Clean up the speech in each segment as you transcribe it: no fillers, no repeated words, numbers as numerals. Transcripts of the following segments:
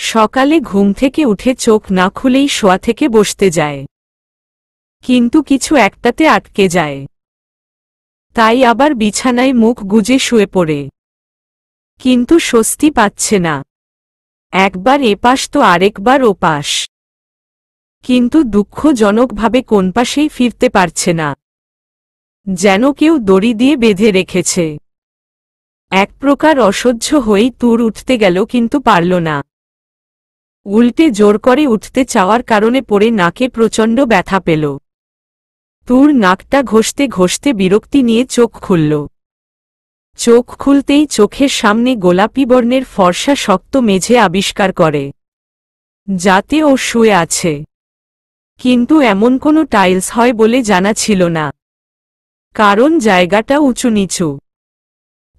সকালে ঘুম থেকে উঠে চোখ না খুলেই শোয়া থেকে বসতে যায়, কিন্তু কিছু একটাতে আটকে যায়। তাই আবার বিছানায় মুখ গুজে শুয়ে পড়ে, কিন্তু স্বস্তি পাচ্ছে না। একবার এপাশ তো আরেকবার ওপাশ, কিন্তু দুঃখজনকভাবে কোন পাশেই ফিরতে পারছে না, যেন কেউ দড়ি দিয়ে বেঁধে রেখেছে। এক প্রকার অসহ্য হয়েই তুর উঠতে গেল, কিন্তু পারল না। উল্টে জোর করে উঠতে চাওয়ার কারণে পড়ে নাকে প্রচণ্ড ব্যথা পেল। তুর নাকটা ঘষতে ঘষতে বিরক্তি নিয়ে চোখ খুলল। চোখ খুলতেই চোখের সামনে গোলাপি বর্ণের ফর্সা শক্ত মেঝে আবিষ্কার করে, যাতে ও শুয়ে আছে। কিন্তু এমন কোনো টাইলস হয় বলে জানা ছিল না, কারণ জায়গাটা উঁচু নিচু।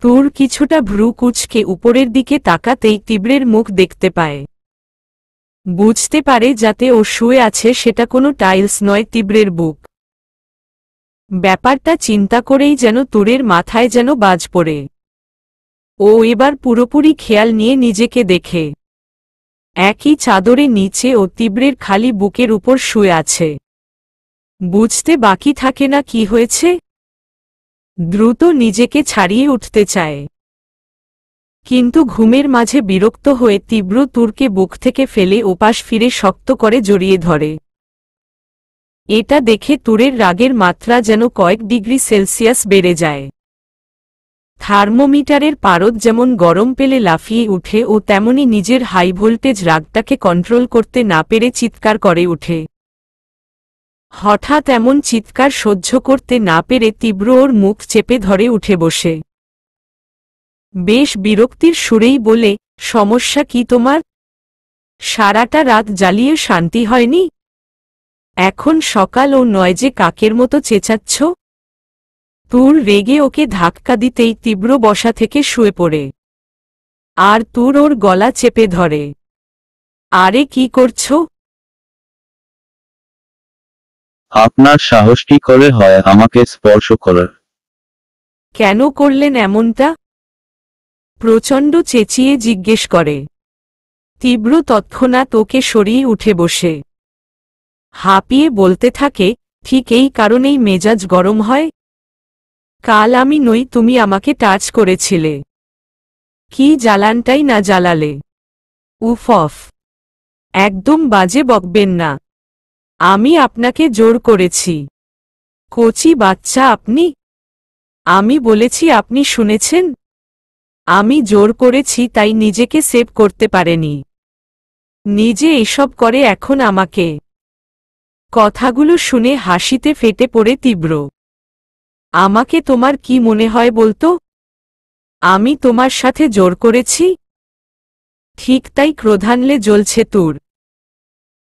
তুর কিছুটা ভ্রু কুঁচকে উপরের দিকে তাকাতেই তীব্রের মুখ দেখতে পায়। বুঝতে পারে যাতে ও শুয়ে আছে সেটা কোনো টাইলস নয়, তীব্রের বুক। ব্যাপারটা চিন্তা করেই যেন তুরের মাথায় যেন বাজ পড়ে। ও এবার পুরোপুরি খেয়াল নিয়ে নিজেকে দেখে একই চাদরে নিচে ও তীব্রের খালি বুকের উপর শুয়ে আছে। বুঝতে বাকি থাকে না কি হয়েছে। দ্রুত নিজেকে ছাড়িয়ে উঠতে চায়, কিন্তু ঘুমের মাঝে বিরক্ত হয়ে তীব্র তুরকে বুক থেকে ফেলে ওপাশ ফিরে শক্ত করে জড়িয়ে ধরে। এটা দেখে তুরের রাগের মাত্রা যেন কয়েক ডিগ্রি সেলসিয়াস বেড়ে যায়। থার্মোমিটারের পারদ যেমন গরম পেলে লাফিয়ে উঠে, ও তেমনি নিজের হাই ভোল্টেজ রাগটাকে কন্ট্রোল করতে না পেরে চিৎকার করে ওঠে। হঠাৎ এমন চিৎকার সহ্য করতে না পেরে তীব্র ওর মুখ চেপে ধরে উঠে বসে বেশ বিরক্তির সুরেই বলে, সমস্যা কি তোমার? সারাটা রাত জ্বালিয়ে শান্তি হয়নি? এখন সকাল ও নয় যে কাকের মতো চেঁচাচ্ছ? তুর রেগে ওকে ধাক্কা দিতেই তীব্র বসা থেকে শুয়ে পড়ে, আর তুর ওর গলা চেপে ধরে। আরে কি করছো? আপনার সাহস কি করে হয় আমাকে স্পর্শ করার? কেন করলেন এমনটা? প্রচণ্ড চেঁচিয়ে জিজ্ঞেস করে। তীব্র তৎক্ষণাৎ ওকে সরিয়ে উঠে বসে হাঁপিয়ে বলতে থাকে, ঠিক এই কারণেই মেজাজ গরম হয়। কাল আমি নই, তুমি আমাকে টাচ করেছিলে। কি জ্বালানটাই না জ্বালালে। উফ অফ, একদম বাজে বকবেন না। আমি আপনাকে জোর করেছি? কচি বাচ্চা আপনি। আমি বলেছি, আপনি শুনেছেন? আমি জোর করেছি, তাই নিজেকে সেভ করতে পারেনি, নিজে এসব করে এখন আমাকে। কথাগুলো শুনে হাসিতে ফেটে পড়ে তীব্র। আমাকে তোমার কি মনে হয় বলতো? আমি তোমার সাথে জোর করেছি? ঠিক তাই ক্রোধানলে জ্বলছে তুর,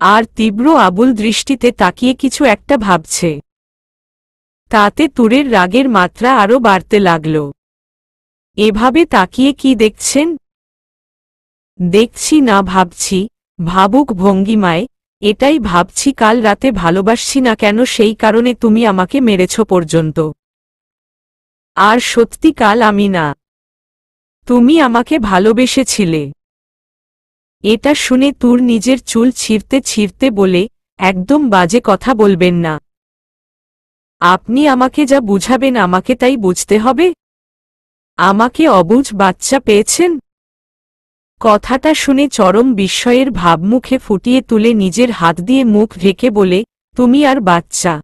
আর তীব্র আবুল দৃষ্টিতে তাকিয়ে কিছু একটা ভাবছে। তাতে তুরের রাগের মাত্রা আরও বাড়তে লাগল। এভাবে তাকিয়ে কি দেখছেন? দেখছি না, ভাবছি। ভাবুক ভঙ্গিমায়, এটাই ভাবছি, কাল রাতে ভালোবাসছি না কেন, সেই কারণে তুমি আমাকে মেরেছ পর্যন্ত। আর সত্যি কাল আমি না, তুমি আমাকে ভালোবেসেছিলে। এটা শুনে তুর নিজের চুল ছিঁড়তে ছিঁড়তে বলে, একদম বাজে কথা বলবেন না। আপনি আমাকে যা বুঝাবেন আমাকে তাই বুঝতে হবে? আমাকে অবুঝ বাচ্চা পেয়েছেন? কথাটা শুনে চরম বিস্ময়ের ভাব মুখে ফুটিয়ে তুলে নিজের হাত দিয়ে মুখ ঢেকে বলে, তুমি আর বাচ্চা?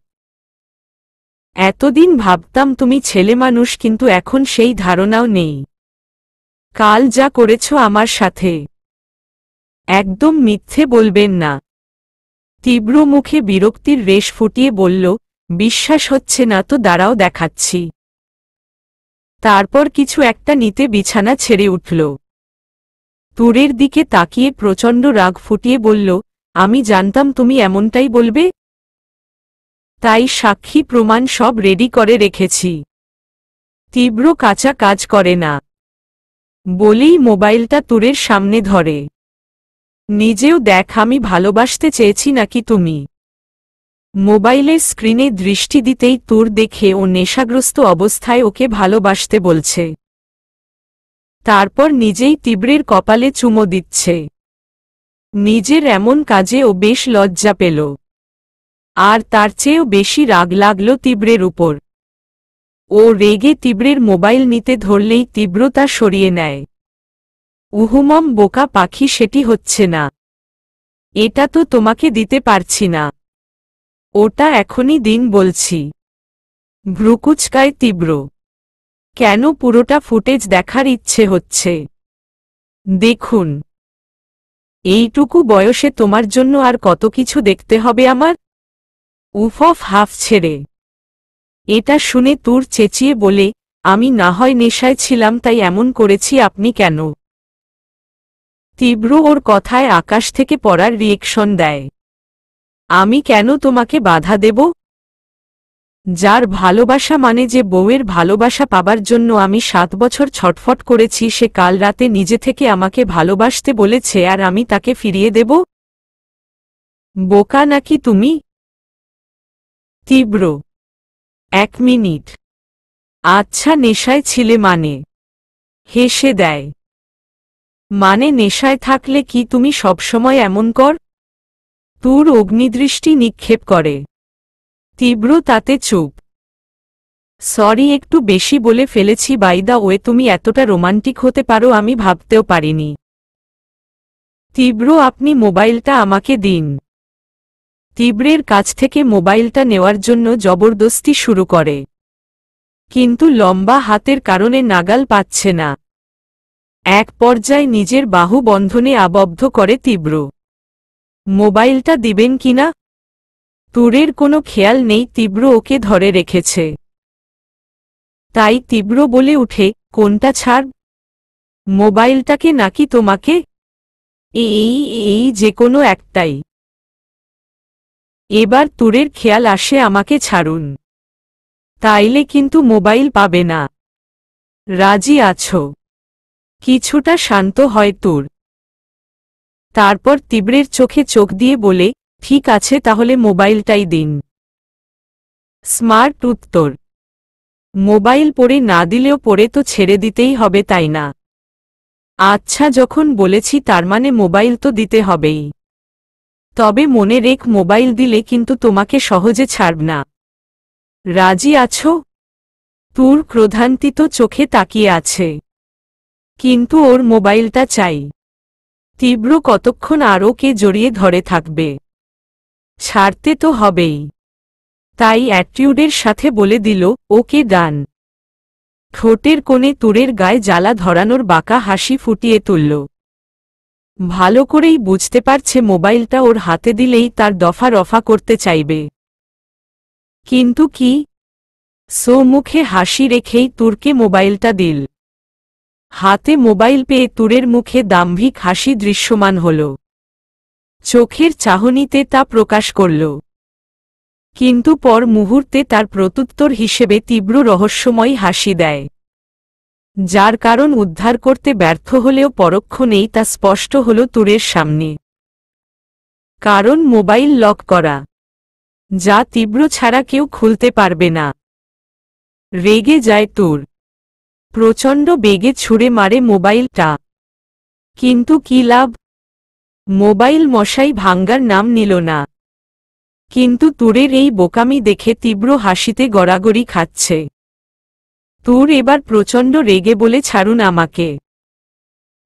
এতদিন ভাবতাম তুমি ছেলেমানুষ, কিন্তু এখন সেই ধারণাও নেই। কাল যা করেছ আমার সাথে, একদম মিথ্যে বলবেন না। তীব্র মুখে বিরক্তির রেশ ফুটিয়ে বলল, বিশ্বাস হচ্ছে না তো দাঁড়াও দেখাচ্ছি। তারপর কিছু একটা নিতে বিছানা ছেড়ে উঠল। তুরের দিকে তাকিয়ে প্রচণ্ড রাগ ফুটিয়ে বলল, আমি জানতাম তুমি এমনটাই বলবে, তাই সাক্ষী প্রমাণ সব রেডি করে রেখেছি। তীব্র কাঁচা কাজ করে না বলেই মোবাইলটা তুরের সামনে ধরে। নিজেও দেখ, আমি ভালোবাসতে চেয়েছি নাকি তুমি? মোবাইলের স্ক্রিনে দৃষ্টি দিতেই তুর দেখে ও নেশাগ্রস্ত অবস্থায় ওকে ভালোবাসতে বলছে। তারপর নিজেই তীব্রের কপালে চুমো দিচ্ছে। নিজের এমন কাজেও বেশ লজ্জা পেল। আর তার চেয়েও বেশি রাগ লাগল তীব্রের উপর। ও রেগে তীব্রের মোবাইল নিতে ধরলেই তীব্র তা সরিয়ে নেয়। উহুমম বোকা পাখি, সেটি হচ্ছে না। এটা তো তোমাকে দিতে পারছি না। ওটা এখনই দিন বলছি। ভ্রুকুচকায় তীব্র। কেন, পুরোটা ফুটেজ দেখার ইচ্ছে হচ্ছে। দেখুন, এইটুকু বয়সে তোমার জন্য আর কত কিছু দেখতে হবে আমার। উফ হাফ ছেড়ে। এটা শুনে তুর চেঁচিয়ে বলে, আমি না হয় নেশায় ছিলাম তাই এমন করেছি, আপনি কেন? তীব্র ওর কথায় আকাশ থেকে পড়ার রিয়েকশন দেয়। আমি কেন তোমাকে বাধা দেব? যার ভালোবাসা মানে যে বউয়ের ভালোবাসা পাবার জন্য আমি 7 বছর ছটফট করেছি, সে কাল রাতে নিজে থেকে আমাকে ভালোবাসতে বলেছে আর আমি তাকে ফিরিয়ে দেব? বোকা নাকি তুমি? তীব্র 1 মিনিট। আচ্ছা, নেশায় ছিলে মানে? হেসে দেয়। মানে নেশায় থাকলে কি তুমি সবসময় এমন কর? তুর অগ্নিদৃষ্টি নিক্ষেপ করে। তীব্র তাতে চুপ। সরি, একটু বেশি বলে ফেলেছি। বাই দা ওয়ে, তুমি এতটা রোমান্টিক হতে পারো আমি ভাবতেও পারিনি। তীব্র, আপনি মোবাইলটা আমাকে দিন। তীব্রের কাছ থেকে মোবাইলটা নেওয়ার জন্য জবরদস্তি শুরু করে, কিন্তু লম্বা হাতের কারণে নাগাল পাচ্ছে না। এক পর্যায়ে নিজের বাহু বন্ধনে আবদ্ধ করে তীব্র। মোবাইলটা দিবেন কিনা? তুরের কোনো খেয়াল নেই তীব্র ওকে ধরে রেখেছে। তাই তীব্র বলে উঠে, কোনটা ছাড়? মোবাইলটাকে নাকি তোমাকে? এই যে কোনো একটাই। এবার তুরের খেয়াল আসে, আমাকে ছাড়ুন, তাইলে কিন্তু মোবাইল পাবে না। রাজি আছো? কিছুটা শান্ত হয় তুর। তারপর তীব্রের চোখে চোখ দিয়ে বলে, ঠিক আছে তাহলে মোবাইলটাই দিন। স্মার্ট উত্তর। মোবাইল পড়ে না দিলেও পড়ে তো ছেড়ে দিতেই হবে, তাই না? আচ্ছা, যখন বলেছি তার মানে মোবাইল তো দিতে হবেই। তবে মনে রেখ, মোবাইল দিলে কিন্তু তোমাকে সহজে ছাড়ব না। রাজি আছো? তুর ক্রোধান্বিত চোখে তাকিয়ে আছে। কিন্তু ওর মোবাইলটা চাই। তীব্র কতক্ষণ আর ওকে জড়িয়ে ধরে থাকবে? ছাড়তে তো হবেই। তাই অ্যাটিটিউডের সাথে বলে দিল, ওকে ডান। ঠোঁটের কোণে তুরের গায়ে জ্বালা ধরানোর বাঁকা হাসি ফুটিয়ে তুলল। ভালো করেই বুঝতে পারছে মোবাইলটা ওর হাতে দিলেই তার দফা রফা করতে চাইবে। কিন্তু কি? মুখে হাসি রেখেই তুরকে মোবাইলটা দিল। হাতে মোবাইল পেয়ে তুরের মুখে দাম্ভিক হাসি দৃশ্যমান হল। চোখের চাহনিতে তা প্রকাশ করল। কিন্তু পর মুহূর্তে তার প্রত্যুত্তর হিসেবে তীব্র রহস্যময় হাসি দেয়, যার কারণ উদ্ধার করতে ব্যর্থ হলেও পরক্ষণেই তা স্পষ্ট হল তুরের সামনে। কারণ মোবাইল লক করা, যা তীব্র ছাড়া কেউ খুলতে পারবে না। রেগে যায় তুর। প্রচণ্ড বেগে ছুঁড়ে মারে মোবাইলটা। কিন্তু কি লাভ? মোবাইল মশাই ভাঙ্গার নাম নিল না। কিন্তু তুরের এই বোকামি দেখে তীব্র হাসিতে গড়াগড়ি খাচ্ছে। তুর এবার প্রচণ্ড রেগে বলে, ছাড়ুন আমাকে।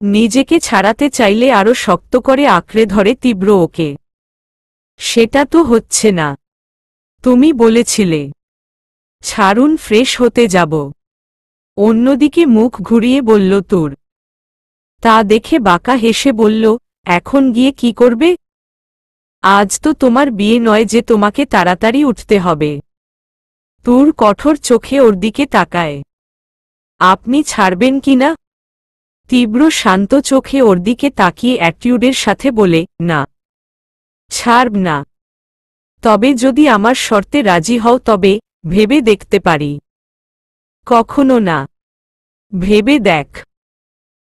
নিজেকে ছাড়াতে চাইলে আরো শক্ত করে আঁকড়ে ধরে তীব্র ওকে। সেটা তো হচ্ছে না। তুমি বলেছিলে ছাড়ুন, ফ্রেশ হতে যাব। অন্যদিকে মুখ ঘুরিয়ে বলল তুর। তা দেখে বাঁকা হেসে বলল, এখন গিয়ে কি করবে? আজ তো তোমার বিয়ে নয় যে তোমাকে তাড়াতাড়ি উঠতে হবে। তুর কঠোর চোখে ওর দিকে তাকায়। আপনি ছাড়বেন কিনা? তীব্র শান্ত চোখে ওর দিকে তাকিয়ে অ্যাটিটিউডের সাথে বলে, না, ছাড়ব না। তবে যদি আমার শর্তে রাজি হও তবে ভেবে দেখতে পারি। কখনো না। ভেবে দেখ,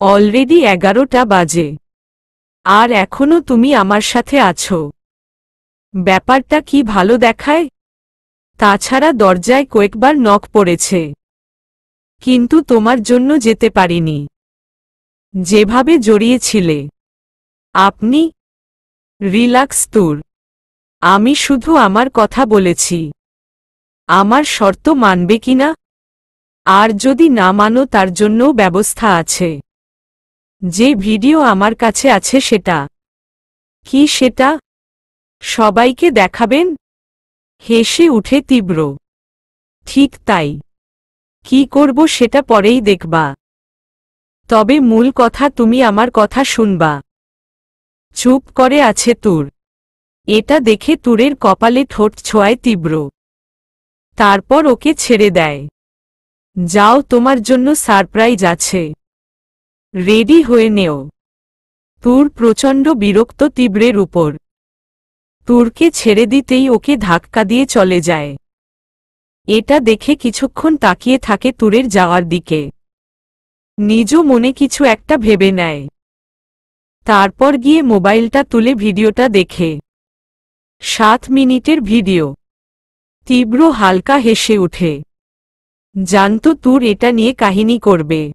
অলরেডি 11টা বাজে, আর এখনো তুমি আমার সাথে আছো। ব্যাপারটা কি ভালো দেখায়? তাছাড়া দরজায় কয়েকবার নক পড়েছে, কিন্তু তোমার জন্য যেতে পারিনি। যেভাবে জড়িয়েছিলে আপনি, রিল্যাক্স তুর। আমি শুধু আমার কথা বলেছি। আমার শর্ত মানবে কিনা? আর যদি না মানো তার জন্যও ব্যবস্থা আছে। যে ভিডিও আমার কাছে আছে সেটা। কি সেটা? সবাইকে দেখাবেন? হেসে উঠে তীব্র। ঠিক তাই। কি করব সেটা পরেই দেখবা। তবে মূল কথা তুমি আমার কথা শুনবা। চুপ করে আছে তুর। এটা দেখে তুরের কপালে ঠোঁট ছোঁয়ায় তীব্র। তারপর ওকে ছেড়ে দেয়। যাও, তোমার জন্য সারপ্রাইজ আছে। রেডি হয়ে নেও। তুর প্রচণ্ড বিরক্ত তীব্রের উপর। তুরকে ছেড়ে দিতেই ওকে ধাক্কা দিয়ে চলে যায়। এটা দেখে কিছুক্ষণ তাকিয়ে থাকে তুরের যাওয়ার দিকে। নিজ মনে কিছু একটা ভেবে নেয়। তারপর গিয়ে মোবাইলটা তুলে ভিডিওটা দেখে। 7 মিনিটের ভিডিও। তীব্র হালকা হেসে উঠে। জানতো তুর এটা নিয়ে কাহিনী করবে।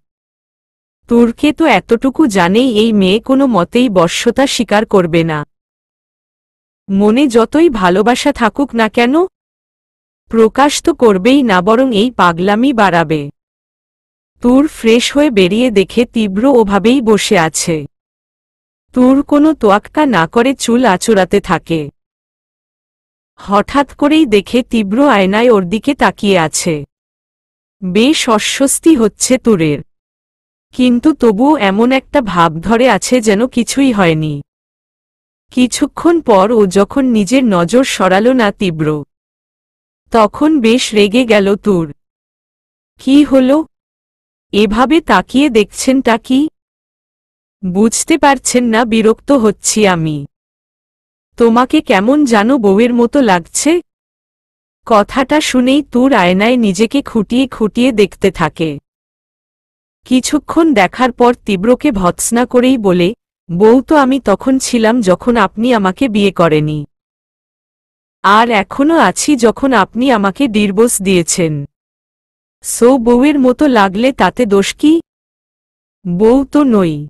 তুরকে তো এতটুকু জানেই এই মেয়ে কোনো মতেই বশ্যতা স্বীকার করবে না। মনে যতই ভালোবাসা থাকুক না কেন, প্রকাশ তো করবেই না, বরং এই পাগলামি বাড়াবে। তুর ফ্রেশ হয়ে বেরিয়ে দেখে তীব্র ওভাবেই বসে আছে। তুর কোনো তোয়াক্কা না করে চুল আঁচড়াতে থাকে। হঠাৎ করেই দেখে তীব্র আয়নায় ওর দিকে তাকিয়ে আছে। বেশ অস্বস্তি হচ্ছে তুরের। কিন্তু তবুও এমন একটা ভাব ধরে আছে যেন কিছুই হয়নি। কিছুক্ষণ পর ও যখন নিজের নজর সরালো না তীব্র, তখন বেশ রেগে গেল তুর। কি হলো? এভাবে তাকিয়ে দেখছেনটা কি? বুঝতে পারছেন না বিরক্ত হচ্ছি আমি? তোমাকে কেমন জানো বউয়ের মতো লাগছে? কথাটা শুনেই তুর আয়নায় নিজেকে খুঁটিয়ে খুঁটিয়ে দেখতে থাকে। কিছুক্ষণ দেখার পর তীব্রকে ভৎসনা করেই বলে, বউ তো আমি তখন ছিলাম যখন আপনি আমাকে বিয়ে করেনি। আর এখনো আছি যখন আপনি আমাকে ডিভোর্স দিয়েছেন। সো বউয়ের মতো লাগলে তাতে দোষ কি? বউ তো নই।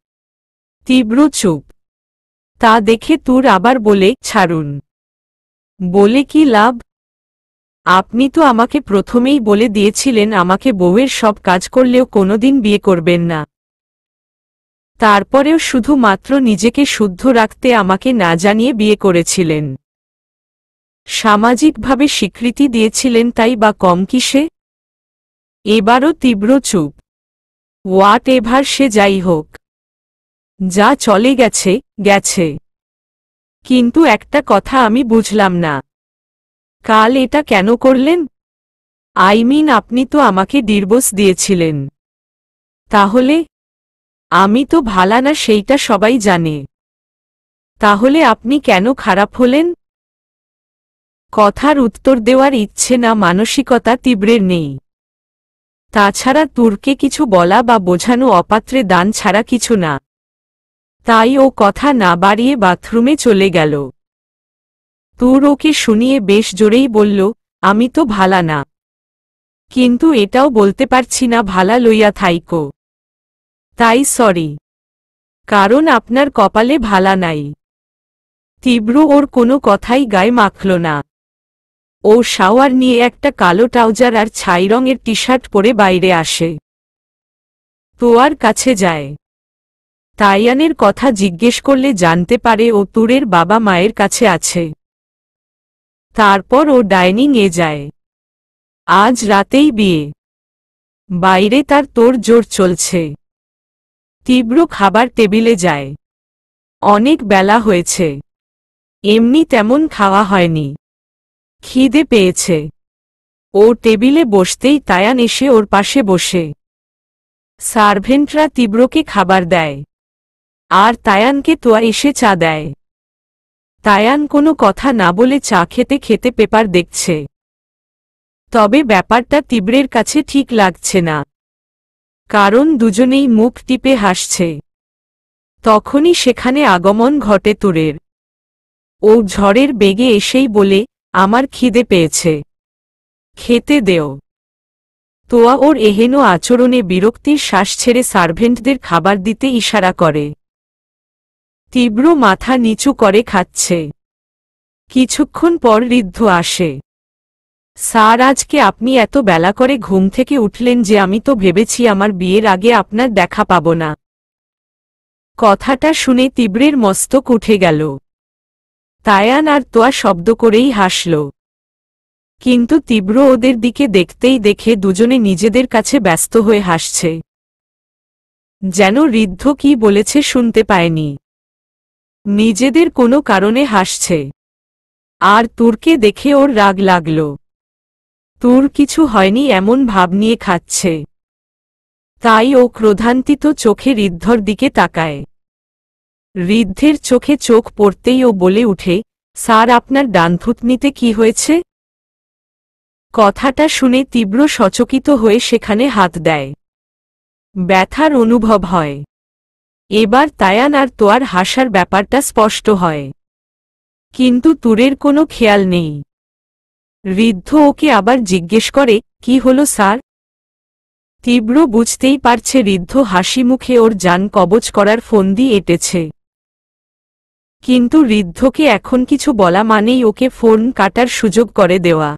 তীব্র চুপ। তা দেখে তুর আবার বলে, ছাড়ুন। বলে কি লাভ? আপনি তো আমাকে প্রথমেই বলে দিয়েছিলেন আমাকে বউয়ের সব কাজ করলেও কোনোদিন বিয়ে করবেন না। তারপরেও শুধুমাত্র নিজেকে শুদ্ধ রাখতে আমাকে না জানিয়ে বিয়ে করেছিলেন। সামাজিকভাবে স্বীকৃতি দিয়েছিলেন, তাই বা কম কিসে? এবারও তীব্র চুপ। হোয়াট এভার সে যাই হোক। যা চলে গেছে গেছে। কিন্তু একটা কথা আমি বুঝলাম না। কাল এটা কেন করলেন? আই মিন আপনি তো আমাকে ডিভোর্স দিয়েছিলেন। তাহলে? আমি তো ভালা না সেইটা সবাই জানে। তাহলে আপনি কেন খারাপ হলেন? কথার উত্তর দেওয়ার ইচ্ছে না মানসিকতা তীব্রের নেই। তাছাড়া তুরকে কিছু বলা বা বোঝানো অপাত্রে দান ছাড়া কিছু না। তাই ও কথা না বাড়িয়ে বাথরুমে চলে গেল। তুর ওকে শুনিয়ে বেশ জোরেই বলল, আমি তো ভালা না। কিন্তু এটাও বলতে পারছি না ভালা লইয়া থাইকো। তাই সরি। কারণ আপনার কপালে ভালা নাই। তীব্র ওর কোনো কথাই গায়ে মাখল না। ও শাওয়ার নিয়ে একটা কালো ট্রাউজার আর ছাই রঙের টি শার্ট পরে বাইরে আসে। তোয়ার কাছে যায়। তাইয়ানের কথা জিজ্ঞেস করলে জানতে পারে ও তুরের বাবা মায়ের কাছে আছে। তারপর ও ডাইনিং এ যায়। আজ রাতেই বিয়ে। বাইরে তার তোড়জোড় চলছে। তীব্র খাবার টেবিলে যায়। অনেক বেলা হয়েছে। এমনি তেমন খাওয়া হয়নি। খিদে পেয়েছে। ও টেবিলে বসতেই তায়ান এসে ওর পাশে বসে। সার্ভেন্টরা তীব্রকে খাবার দেয়। আর তায়ানকে তোয়া এসে চা দেয়। তায়ান কোনো কথা না বলে চা খেতে খেতে পেপার দেখছে। তবে ব্যাপারটা তীব্রের কাছে ঠিক লাগছে না। কারণ দুজনেই মুখ টিপে হাসছে। তখনই সেখানে আগমন ঘটে তুরের। ও ঝড়ের বেগে এসেই বলে, আমার খিদে পেয়েছে। খেতে দেও। তোয়া ওর এহেন আচরণে বিরক্তির শ্বাস ছেড়ে সার্ভেন্টদের খাবার দিতে ইশারা করে। তীব্র মাথা নিচু করে খাচ্ছে। কিছুক্ষণ পর ঋদ্ধ আসে। স্যার, আজকে আপনি এত বেলা করে ঘুম থেকে উঠলেন যে? আমি তো ভেবেছি আমার বিয়ের আগে আপনার দেখা পাব না। কথাটা শুনে তীব্রের মস্তক উঠে গেল। তায়ান আর তোয়া শব্দ করেই হাসল। কিন্তু তীব্র ওদের দিকে দেখতেই দেখে দুজনে নিজেদের কাছে ব্যস্ত হয়ে হাসছে, যেন ঋদ্ধ কি বলেছে শুনতে পায়নি। নিজেদের কোনো কারণে হাসছে। আর তুরকে দেখে ওর রাগ লাগল। তুর কিছু হয়নি এমন ভাব নিয়ে খাচ্ছে। তাই ও ক্রোধান্বিত চোখে ঋদ্ধর দিকে তাকায়। ঋদ্ধের চোখে চোখ পড়তেই ও বলে উঠে, স্যার, আপনার ডানথুতনিতে কি হয়েছে? কথাটা শুনে তীব্র সচকিত হয়ে সেখানে হাত দেয়। ব্যথার অনুভব হয়। এবার তায়ান আর তোয়ার হাসার ব্যাপারটা স্পষ্ট হয়। কিন্তু তুরের কোনো খেয়াল নেই। ঋদ্ধ ওকে আবার জিজ্ঞেস করে, কি হলো স্যার? তীব্র বুঝতেই পারছে ঋদ্ধ হাসি মুখে ওর জান কবচ করার ফন্দি এঁটেছে। কিন্তু ঋদ্ধকে এখন কিছু বলা মানেই ওকে ফোন কাটার সুযোগ করে দেওয়া।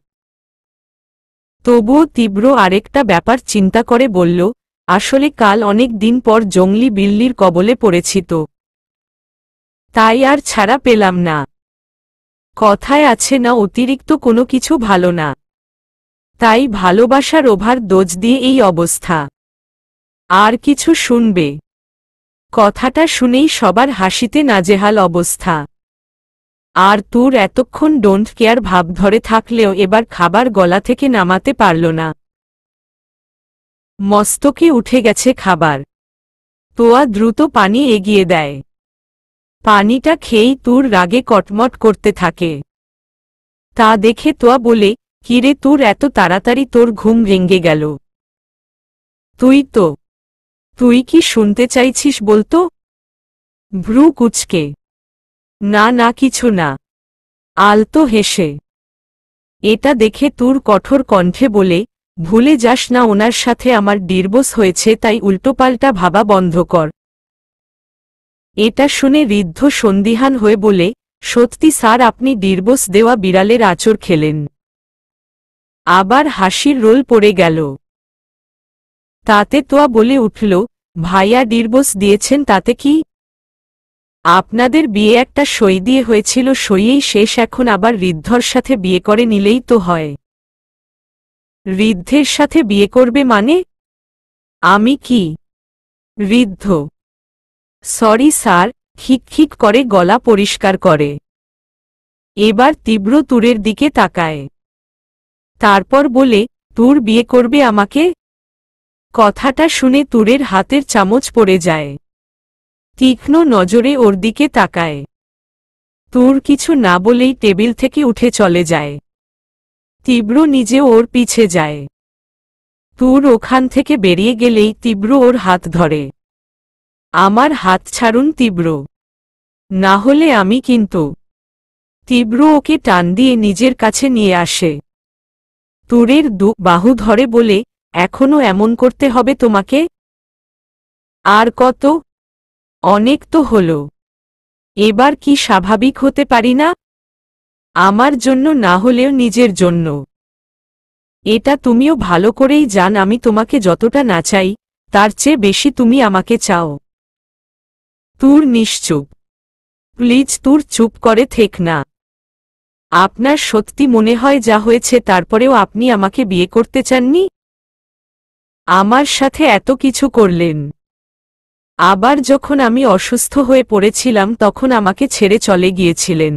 তবুও তীব্র আরেকটা ব্যাপার চিন্তা করে বলল, আসলে কাল অনেক দিন পর জংলি বিল্লির কবলে পড়েছি তো, তাই আর ছাড়া পেলাম না। কথায় আছে না, অতিরিক্ত কোনো কিছু ভালো না। তাই ভালোবাসার ওভার ডোজ দিয়ে এই অবস্থা। আর কিছু শুনবে? কথাটা শুনেই সবার হাসিতে নাজেহাল অবস্থা। আর তুর এতক্ষণ ডোন্ট কেয়ার ভাব ধরে থাকলেও এবার খাবার গলা থেকে নামাতে পারল না। মস্তকে উঠে গেছে খাবার। তোয়া দ্রুত পানি এগিয়ে দেয়। পানিটা খেয়েই তুর রাগে কটমট করতে থাকে। তা দেখে তোয়া বলে, কিরে তুর, এত তাড়াতাড়ি তোর ঘুম ভেঙে গেল? তুই কি শুনতে চাইছিস বলতো? ভ্রু কুচকে, না না কিছু না। আলতো হেসে। এটা দেখে তুর কঠোর কণ্ঠে বলে, ভুলে যাস না ওনার সাথে আমার ডিভোর্স হয়েছে, তাই উল্টোপাল্টা ভাবা বন্ধ কর। এটা শুনে ঋদ্ধ সন্দিহান হয়ে বলে, সত্যি স্যার, আপনি ডিভোর্স দেওয়া বিড়ালের আঁচড় খেলেন? আবার হাসির রোল পড়ে গেল। তাতে তোয়া বলে উঠল, ভাইয়া ডিভোর্স দিয়েছেন তাতে কি? আপনাদের বিয়ে একটা সই দিয়ে হয়েছিল, সইয়েই শেষ। এখন আবার ঋদ্ধর সাথে বিয়ে করে নিলেই তো হয়। ঋদ্ধের সাথে বিয়ে করবে মানে? আমি কি? ঋদ্ধ, সরি স্যার, খিকখিক করে গলা পরিষ্কার করে। এবার তীব্র তুরের দিকে তাকায়। তারপর বলে, তুর বিয়ে করবে আমাকে? কথাটা শুনে তুরের হাতের চামচ পড়ে যায়। তীক্ষ্ণ নজরে ওর দিকে তাকায়। তুর কিছু না বলেই টেবিল থেকে উঠে চলে যায়। তীব্র নিজে ওর পিছে যায়। তুর ওখান থেকে বেরিয়ে গেলেই তীব্র ওর হাত ধরে। আমার হাত ছাড়ুন তীব্র, না হলে আমি কিন্তু। তীব্র ওকে টান দিয়ে নিজের কাছে নিয়ে আসে। তুরের বাহু ধরে বলে, এখনো এমন করতে হবে তোমাকে? আর কত? অনেক তো হলো। এবার কি স্বাভাবিক হতে পারি না? আমার জন্য না হলেও নিজের জন্য। এটা তুমিও ভালো করেই জান, আমি তোমাকে যতটা না চাই তার চেয়ে বেশি তুমি আমাকে চাও। তুর নিশ্চুপ। প্লিজ তুর, চুপ করে থেক না। আপনার সত্যি মনে হয় যা হয়েছে তারপরেও আপনি আমাকে বিয়ে করতে চাননি? আমার সাথে এত কিছু করলেন। আবার যখন আমি অসুস্থ হয়ে পড়েছিলাম তখন আমাকে ছেড়ে চলে গিয়েছিলেন।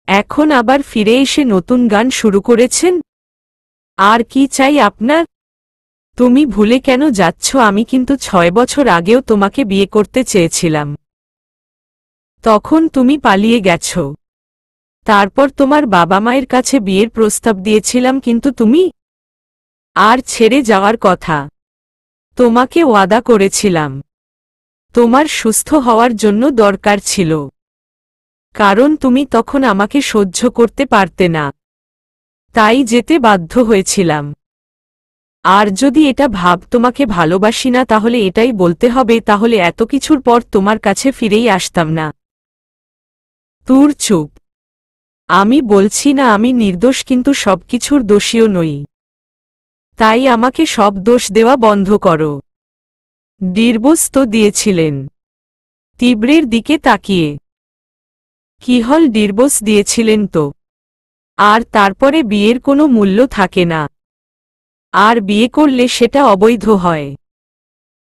এখন আবার ফিরে এসে নতুন গান শুরু করেছেন। আর কি চাই আপনার? তুমি ভুলে কেন যাচ্ছ? আমি কিন্তু 6 বছর আগেও তোমাকে বিয়ে করতে চেয়েছিলাম। তখন তুমি পালিয়ে গেছ। তারপর তোমার বাবা মায়ের কাছে বিয়ের প্রস্তাব দিয়েছিলাম, কিন্তু তুমি আর ছেড়ে যাওয়ার কথা। তোমাকে ওয়াদা করেছিলাম। তোমার সুস্থ হওয়ার জন্য দরকার ছিল, কারণ তুমি তখন আমাকে সহ্য করতে পারতে না। তাই যেতে বাধ্য হয়েছিলাম। আর যদি এটা ভাব তোমাকে ভালোবাসি না তাহলে এটাই বলতে হবে, তাহলে এত কিছুর পর তোমার কাছে ফিরেই আসতাম না। তুর চুপ। আমি বলছি না আমি নির্দোষ, কিন্তু সবকিছুর দোষীও নই। তাই আমাকে সব দোষ দেওয়া বন্ধ করো। ডিভোর্স তো দিয়েছিলেন। তীব্রের দিকে তাকিয়ে। কি হল, ডিভোর্স দিয়েছিলেন তো? আর তারপরে বিয়ের কোনো মূল্য থাকে না। আর বিয়ে করলে সেটা অবৈধ হয়।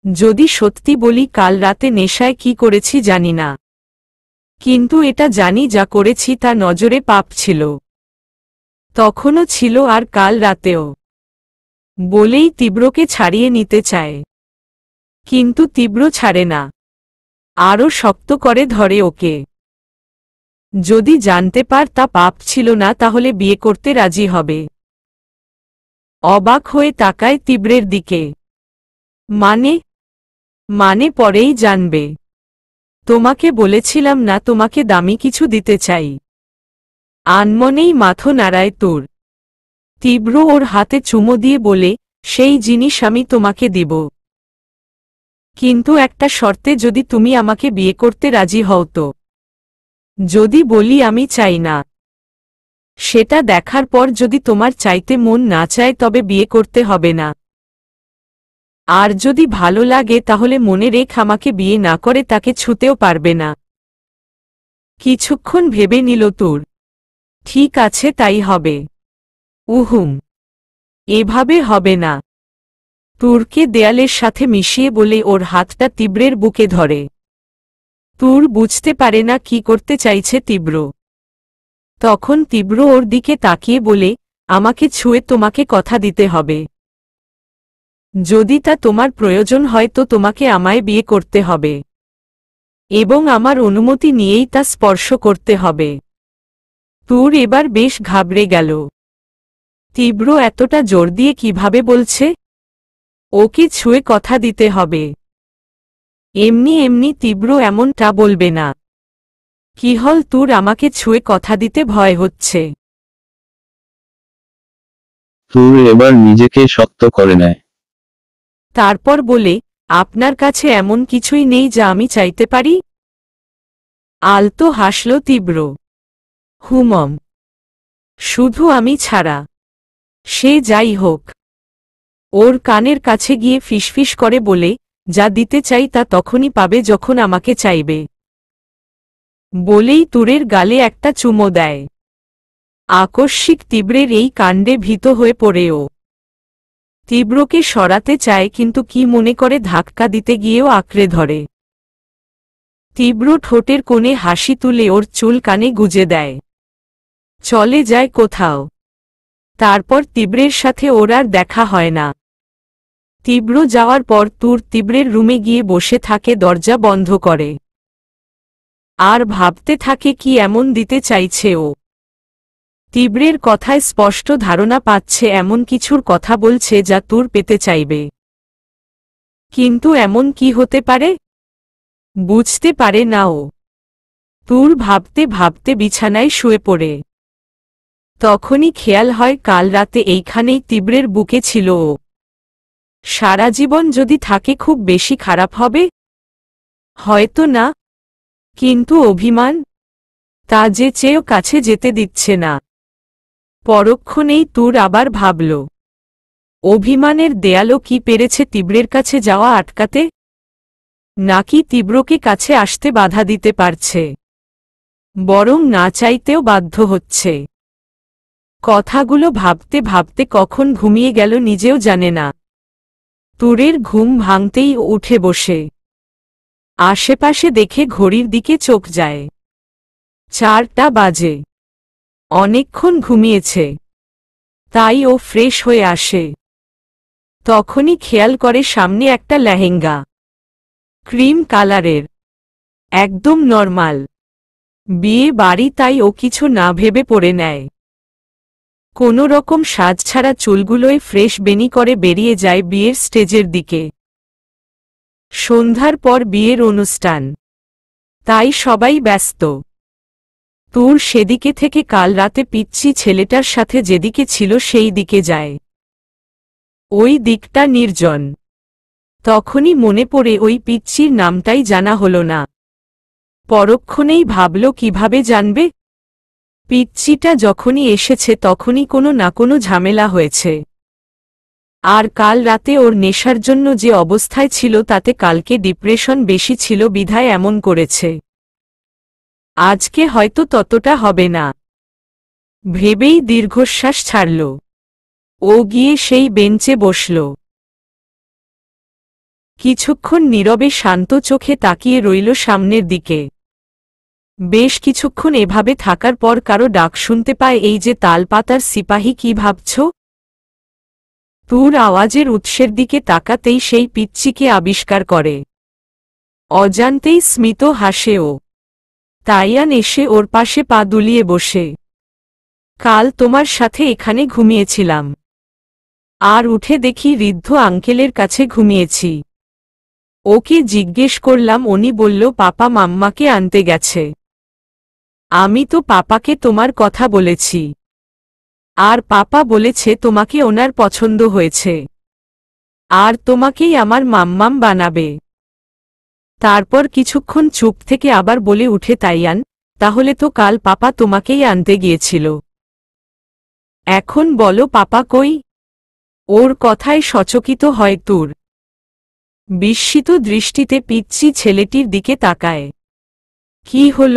যদি সত্যি বলি, কাল রাতে নেশায় কি করেছি জানি না, কিন্তু এটা জানি যা করেছি তা নজরে পাপ ছিল। তখনও ছিল আর কাল রাতেও। বলেই তীব্রকে ছাড়িয়ে নিতে চায়, কিন্তু তীব্র ছাড়ে না, আরও শক্ত করে ধরে ওকে। যদি জানতে পার তা পাপ ছিল না তাহলে বিয়ে করতে রাজি হবে। অবাক হয়ে তাকায় তীব্রের দিকে। মানে পরেই জানবে। তোমাকে বলেছিলাম না তোমাকে দামি কিছু দিতে চাই। আনমনেই মাথা নাড়ায় তুর। তীব্র ওর হাতে চুমো দিয়ে বলে, সেই জিনিস আমি তোমাকে দিব, কিন্তু একটা শর্তে, যদি তুমি আমাকে বিয়ে করতে রাজি হও তো। যদি বলি আমি চাই না, সেটা দেখার পর যদি তোমার চাইতে মন না চায় তবে বিয়ে করতে হবে না। আর যদি ভালো লাগে তাহলে মনে রেখ আমাকে বিয়ে না করে তাকে ছুঁতেও পারবে না। কিছুক্ষণ ভেবে নিল তুর। ঠিক আছে, তাই হবে। উহুম, এভাবে হবে না। তুরকে দেয়ালের সাথে মিশিয়ে বলে ওর হাতটা তীব্রের বুকে ধরে। তুর বুঝতে পারে না কি করতে চাইছে তীব্র। তখন তীব্র ওর দিকে তাকিয়ে বলে, আমাকে ছুঁয়ে তোমাকে কথা দিতে হবে। যদি তা তোমার প্রয়োজন হয় তো তোমাকে আমায় বিয়ে করতে হবে, এবং আমার অনুমতি নিয়েই তা স্পর্শ করতে হবে। তুর এবার বেশ ঘাবড়ে গেল। তীব্র এতটা জোর দিয়ে কিভাবে বলছে ওকে ছুঁয়ে কথা দিতে হবে? এমনি এমনি তীব্র এমনটা বলবে না। কি হল তুর, আমাকে ছুঁয়ে কথা দিতে ভয় হচ্ছে? তুর এবার নিজেকে শক্ত করে নেয়। তারপর বলে, আপনার কাছে এমন কিছুই নেই যা আমি চাইতে পারি? আলতো হাসল তীব্র। হুমম, শুধু আমি ছাড়া। সে যাই হোক। ওর কানের কাছে গিয়ে ফিসফিস করে বলে, যা দিতে চাই তা তখনই পাবে যখন আমাকে চাইবে। বলেই তুরের গালে একটা চুমো দেয়। আকস্মিক তীব্রের এই কাণ্ডে ভীত হয়ে পড়ে ও। তীব্রকে সরাতে চায়, কিন্তু কি মনে করে ধাক্কা দিতে গিয়েও আঁকড়ে ধরে। তীব্র ঠোঁটের কোণে হাসি তুলে ওর চুল কানে গুজে দেয়। চলে যায় কোথাও। তারপর তীব্রের সাথে ওর আর দেখা হয় না। তীব্র যাওয়ার পর তুর তীব্রের রুমে গিয়ে বসে থাকে, দরজা বন্ধ করে। আর ভাবতে থাকে কি এমন দিতে চাইছে ও। তীব্রের কথায় স্পষ্ট ধারণা পাচ্ছে এমন কিছুর কথা বলছে যা তুর পেতে চাইবে। কিন্তু এমন কি হতে পারে বুঝতে পারে না ও। তুর ভাবতে ভাবতে বিছানায় শুয়ে পড়ে। তখনই খেয়াল হয় কাল রাতে এইখানেই তীব্রের বুকে ছিল ও। সারা জীবন যদি থাকে খুব বেশি খারাপ হবে? হয়তো না, কিন্তু অভিমান, তা যে চেয়েও কাছে যেতে দিচ্ছে না। পরক্ষণেই তুর আবার ভাবল, অভিমানের দেয়ালও কি পেরেছে তীব্রের কাছে যাওয়া আটকাতে? নাকি তীব্রকে কাছে আসতে বাধা দিতে পারছে, বরং না চাইতেও বাধ্য হচ্ছে। কথাগুলো ভাবতে ভাবতে কখন ঘুমিয়ে গেল নিজেও জানে না। তুরের ঘুম ভাঙতেই ও উঠে বসে আশেপাশে দেখে ঘড়ির দিকে চোখ যায়। 4টা বাজে। অনেকক্ষণ ঘুমিয়েছে, তাই ও ফ্রেশ হয়ে আসে। তখনই খেয়াল করে সামনে একটা লেহেঙ্গা, ক্রিম কালারের, একদম নরমাল। বিয়ে বাড়ি, তাই ও কিছু না ভেবে পরে নেয়। কোনো রকম সাজ ছাড়া চুলগুলোয় ফ্রেশ বেনি করে বেরিয়ে যায় বিয়ের স্টেজের দিকে। সন্ধ্যার পর বিয়ের অনুষ্ঠান, তাই সবাই ব্যস্ত। তুর সেদিকে থেকে কাল রাতে পিচ্চি ছেলেটার সাথে যেদিকে ছিল সেই দিকে যায়। ওই দিকটা নির্জন। তখনই মনে পড়ে ওই পিচ্চির নামটাই জানা হলো না। পরক্ষণেই ভাবল কিভাবে জানবে। পিচ্চিটা যখনই এসেছে তখনই কোনো না কোনো ঝামেলা হয়েছে। আর কাল রাতে ওর নেশার জন্য যে অবস্থায় ছিল তাতে কালকে ডিপ্রেশন বেশি ছিল বিধায় এমন করেছে। আজকে হয়তো ততটা হবে না ভেবেই দীর্ঘশ্বাস ছাড়ল। ও গিয়ে সেই বেঞ্চে বসল। কিছুক্ষণ নীরবে শান্ত চোখে তাকিয়ে রইল সামনের দিকে। বেশ কিছুক্ষণ এভাবে থাকার পর কারো ডাক শুনতে পায়, এই যে তালপাতার সিপাহী, কি ভাবছ? তুর আওয়াজের উৎসের দিকে তাকাতেই সেই পিচ্চিকে আবিষ্কার করে। অজান্তেই স্মিত হাসে ও। তাইয়ান এসে ওর পাশে পা দুলিয়ে বসে। কাল তোমার সাথে এখানে ঘুমিয়েছিলাম, আর উঠে দেখি ঋদ্ধ আঙ্কেলের কাছে ঘুমিয়েছি। ওকে জিজ্ঞেস করলাম, উনি বলল পাপা মাম্মাকে আনতে গেছে। আমি তো পাপাকে তোমার কথা বলেছি, আর পাপা বলেছে তোমাকে ওনার পছন্দ হয়েছে, আর তোমাকেই আমার মাম্মাম বানাবে। তারপর কিছুক্ষণ চুপ থেকে আবার বলে উঠে তাইয়ান, তাহলে তো কাল পাপা তোমাকেই আনতে গিয়েছিল। এখন বলো পাপা কই? ওর কথায় সচকিত হয় তুর। বিস্মিত দৃষ্টিতে পিচ্চি ছেলেটির দিকে তাকায়। কি হল?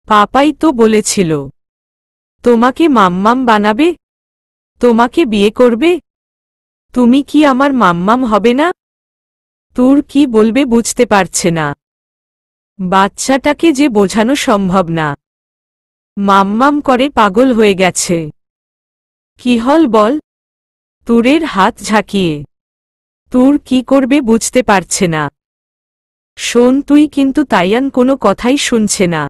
পাপাই তো বলেছিল তোমাকে মাম্মাম বানাবে, তোমাকে বিয়ে করবে। তুমি কি আমার মাম্মাম হবে না? তুর কি বলবে বুঝতে পারছে না। বাচ্চাটাকে যে বোঝানো সম্ভব না। মাম্মাম করে পাগল হয়ে গেছে। কি হল বল? তুরের হাত ঝাঁকিয়ে। তুর কি করবে বুঝতে পারছে না। শোন তুই, কিন্তু তাইয়ান কোনো কথাই শুনছে না।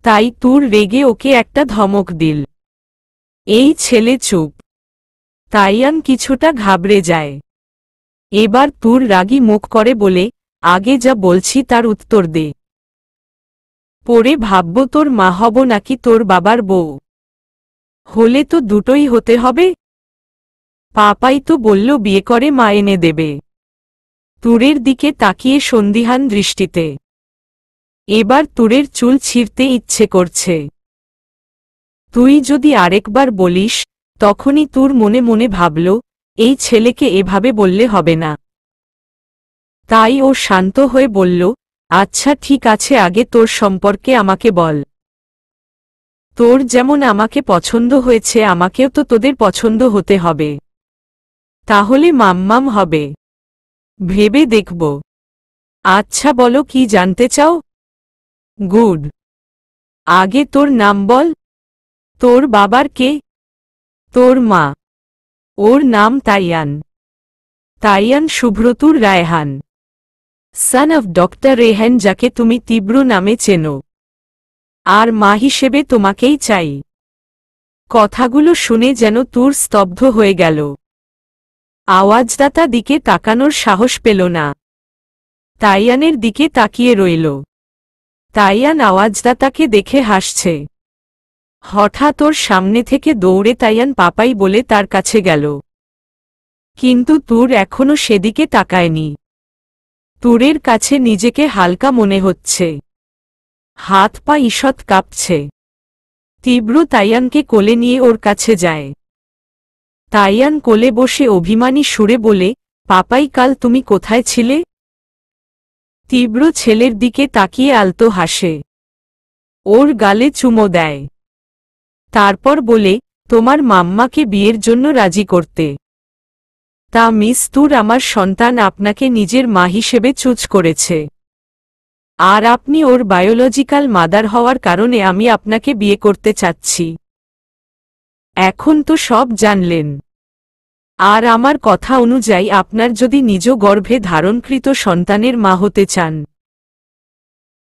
তাই তুর রেগে ওকে একটা ধমক দিল। এই ছেলে চুপ। তাইয়ান কিছুটা ঘাবড়ে যায়। এবার তুর রাগী মুখ করে বলে, আগে যা বলছি তার উত্তর দে। পরে ভাবব তোর মা হব নাকি তোর বাবার বউ। হলে তো দুটোই হতে হবে। পাপাই তো বলল বিয়ে করে মা এনে দেবে। তুরের দিকে তাকিয়ে সন্দিহান দৃষ্টিতে। এবার তুরের চুল ছিঁড়তে ইচ্ছে করছে। তুই যদি আরেকবার বলিস। তখনই তুর মনে মনে ভাবল, এই ছেলেকে এভাবে বললে হবে না। তাই ও শান্ত হয়ে বলল, আচ্ছা ঠিক আছে, আগে তোর সম্পর্কে আমাকে বল। তোর যেমন আমাকে পছন্দ হয়েছে আমাকেও তো তোদের পছন্দ হতে হবে। তাহলে মাম্মাম হবে। ভেবে দেখব। আচ্ছা বলো কি জানতে চাও? গুড। আগে তোর নাম বল। তোর বাবার কে? তোর মা। ওর নাম তাইয়ান। তাইয়ান সুব্রতুর Raihan, son of doctor Rehan, যাকে তুমি তীব্র নামে চেনো। আর মা হিসেবে তোমাকেই চাই। কথাগুলো শুনে যেন তুর স্তব্ধ হয়ে গেল। আওয়াজদাতা দিকে তাকানোর সাহস পেল না। তাইয়ানের দিকে তাকিয়ে রইল। তাইয়ান আওয়াজদাতাকে দেখে হাসছে। হঠাৎ ওর সামনে থেকে দৌড়ে তাইয়ান পাপাই বলে তার কাছে গেল। কিন্তু তুর এখনো সেদিকে তাকায়নি। তুরের কাছে নিজেকে হালকা মনে হচ্ছে। হাত পা ঈষৎ কাঁপছে। তীব্র তাইয়ানকে কোলে নিয়ে ওর কাছে যায়। তাইয়ান কোলে বসে অভিমানী সুরে বলে, পাপাই কাল তুমি কোথায় ছিলে? তীব্র ছেলের দিকে তাকিয়ে আলতো হাসে। ওর গালে চুমো দেয়। তারপর বলে, তোমার মাম্মাকে বিয়ের জন্য রাজি করতে। তা মিস তুর, আমার সন্তান আপনাকে নিজের মা হিসেবে চুজ করেছে। আর আপনি ওর বায়োলজিক্যাল মাদার হওয়ার কারণে আমি আপনাকে বিয়ে করতে চাচ্ছি। এখন তো সব জানলেন। আর আমার কথা অনুযায়ী আপনার যদি নিজ গর্ভে ধারণকৃত সন্তানের মা হতে চান,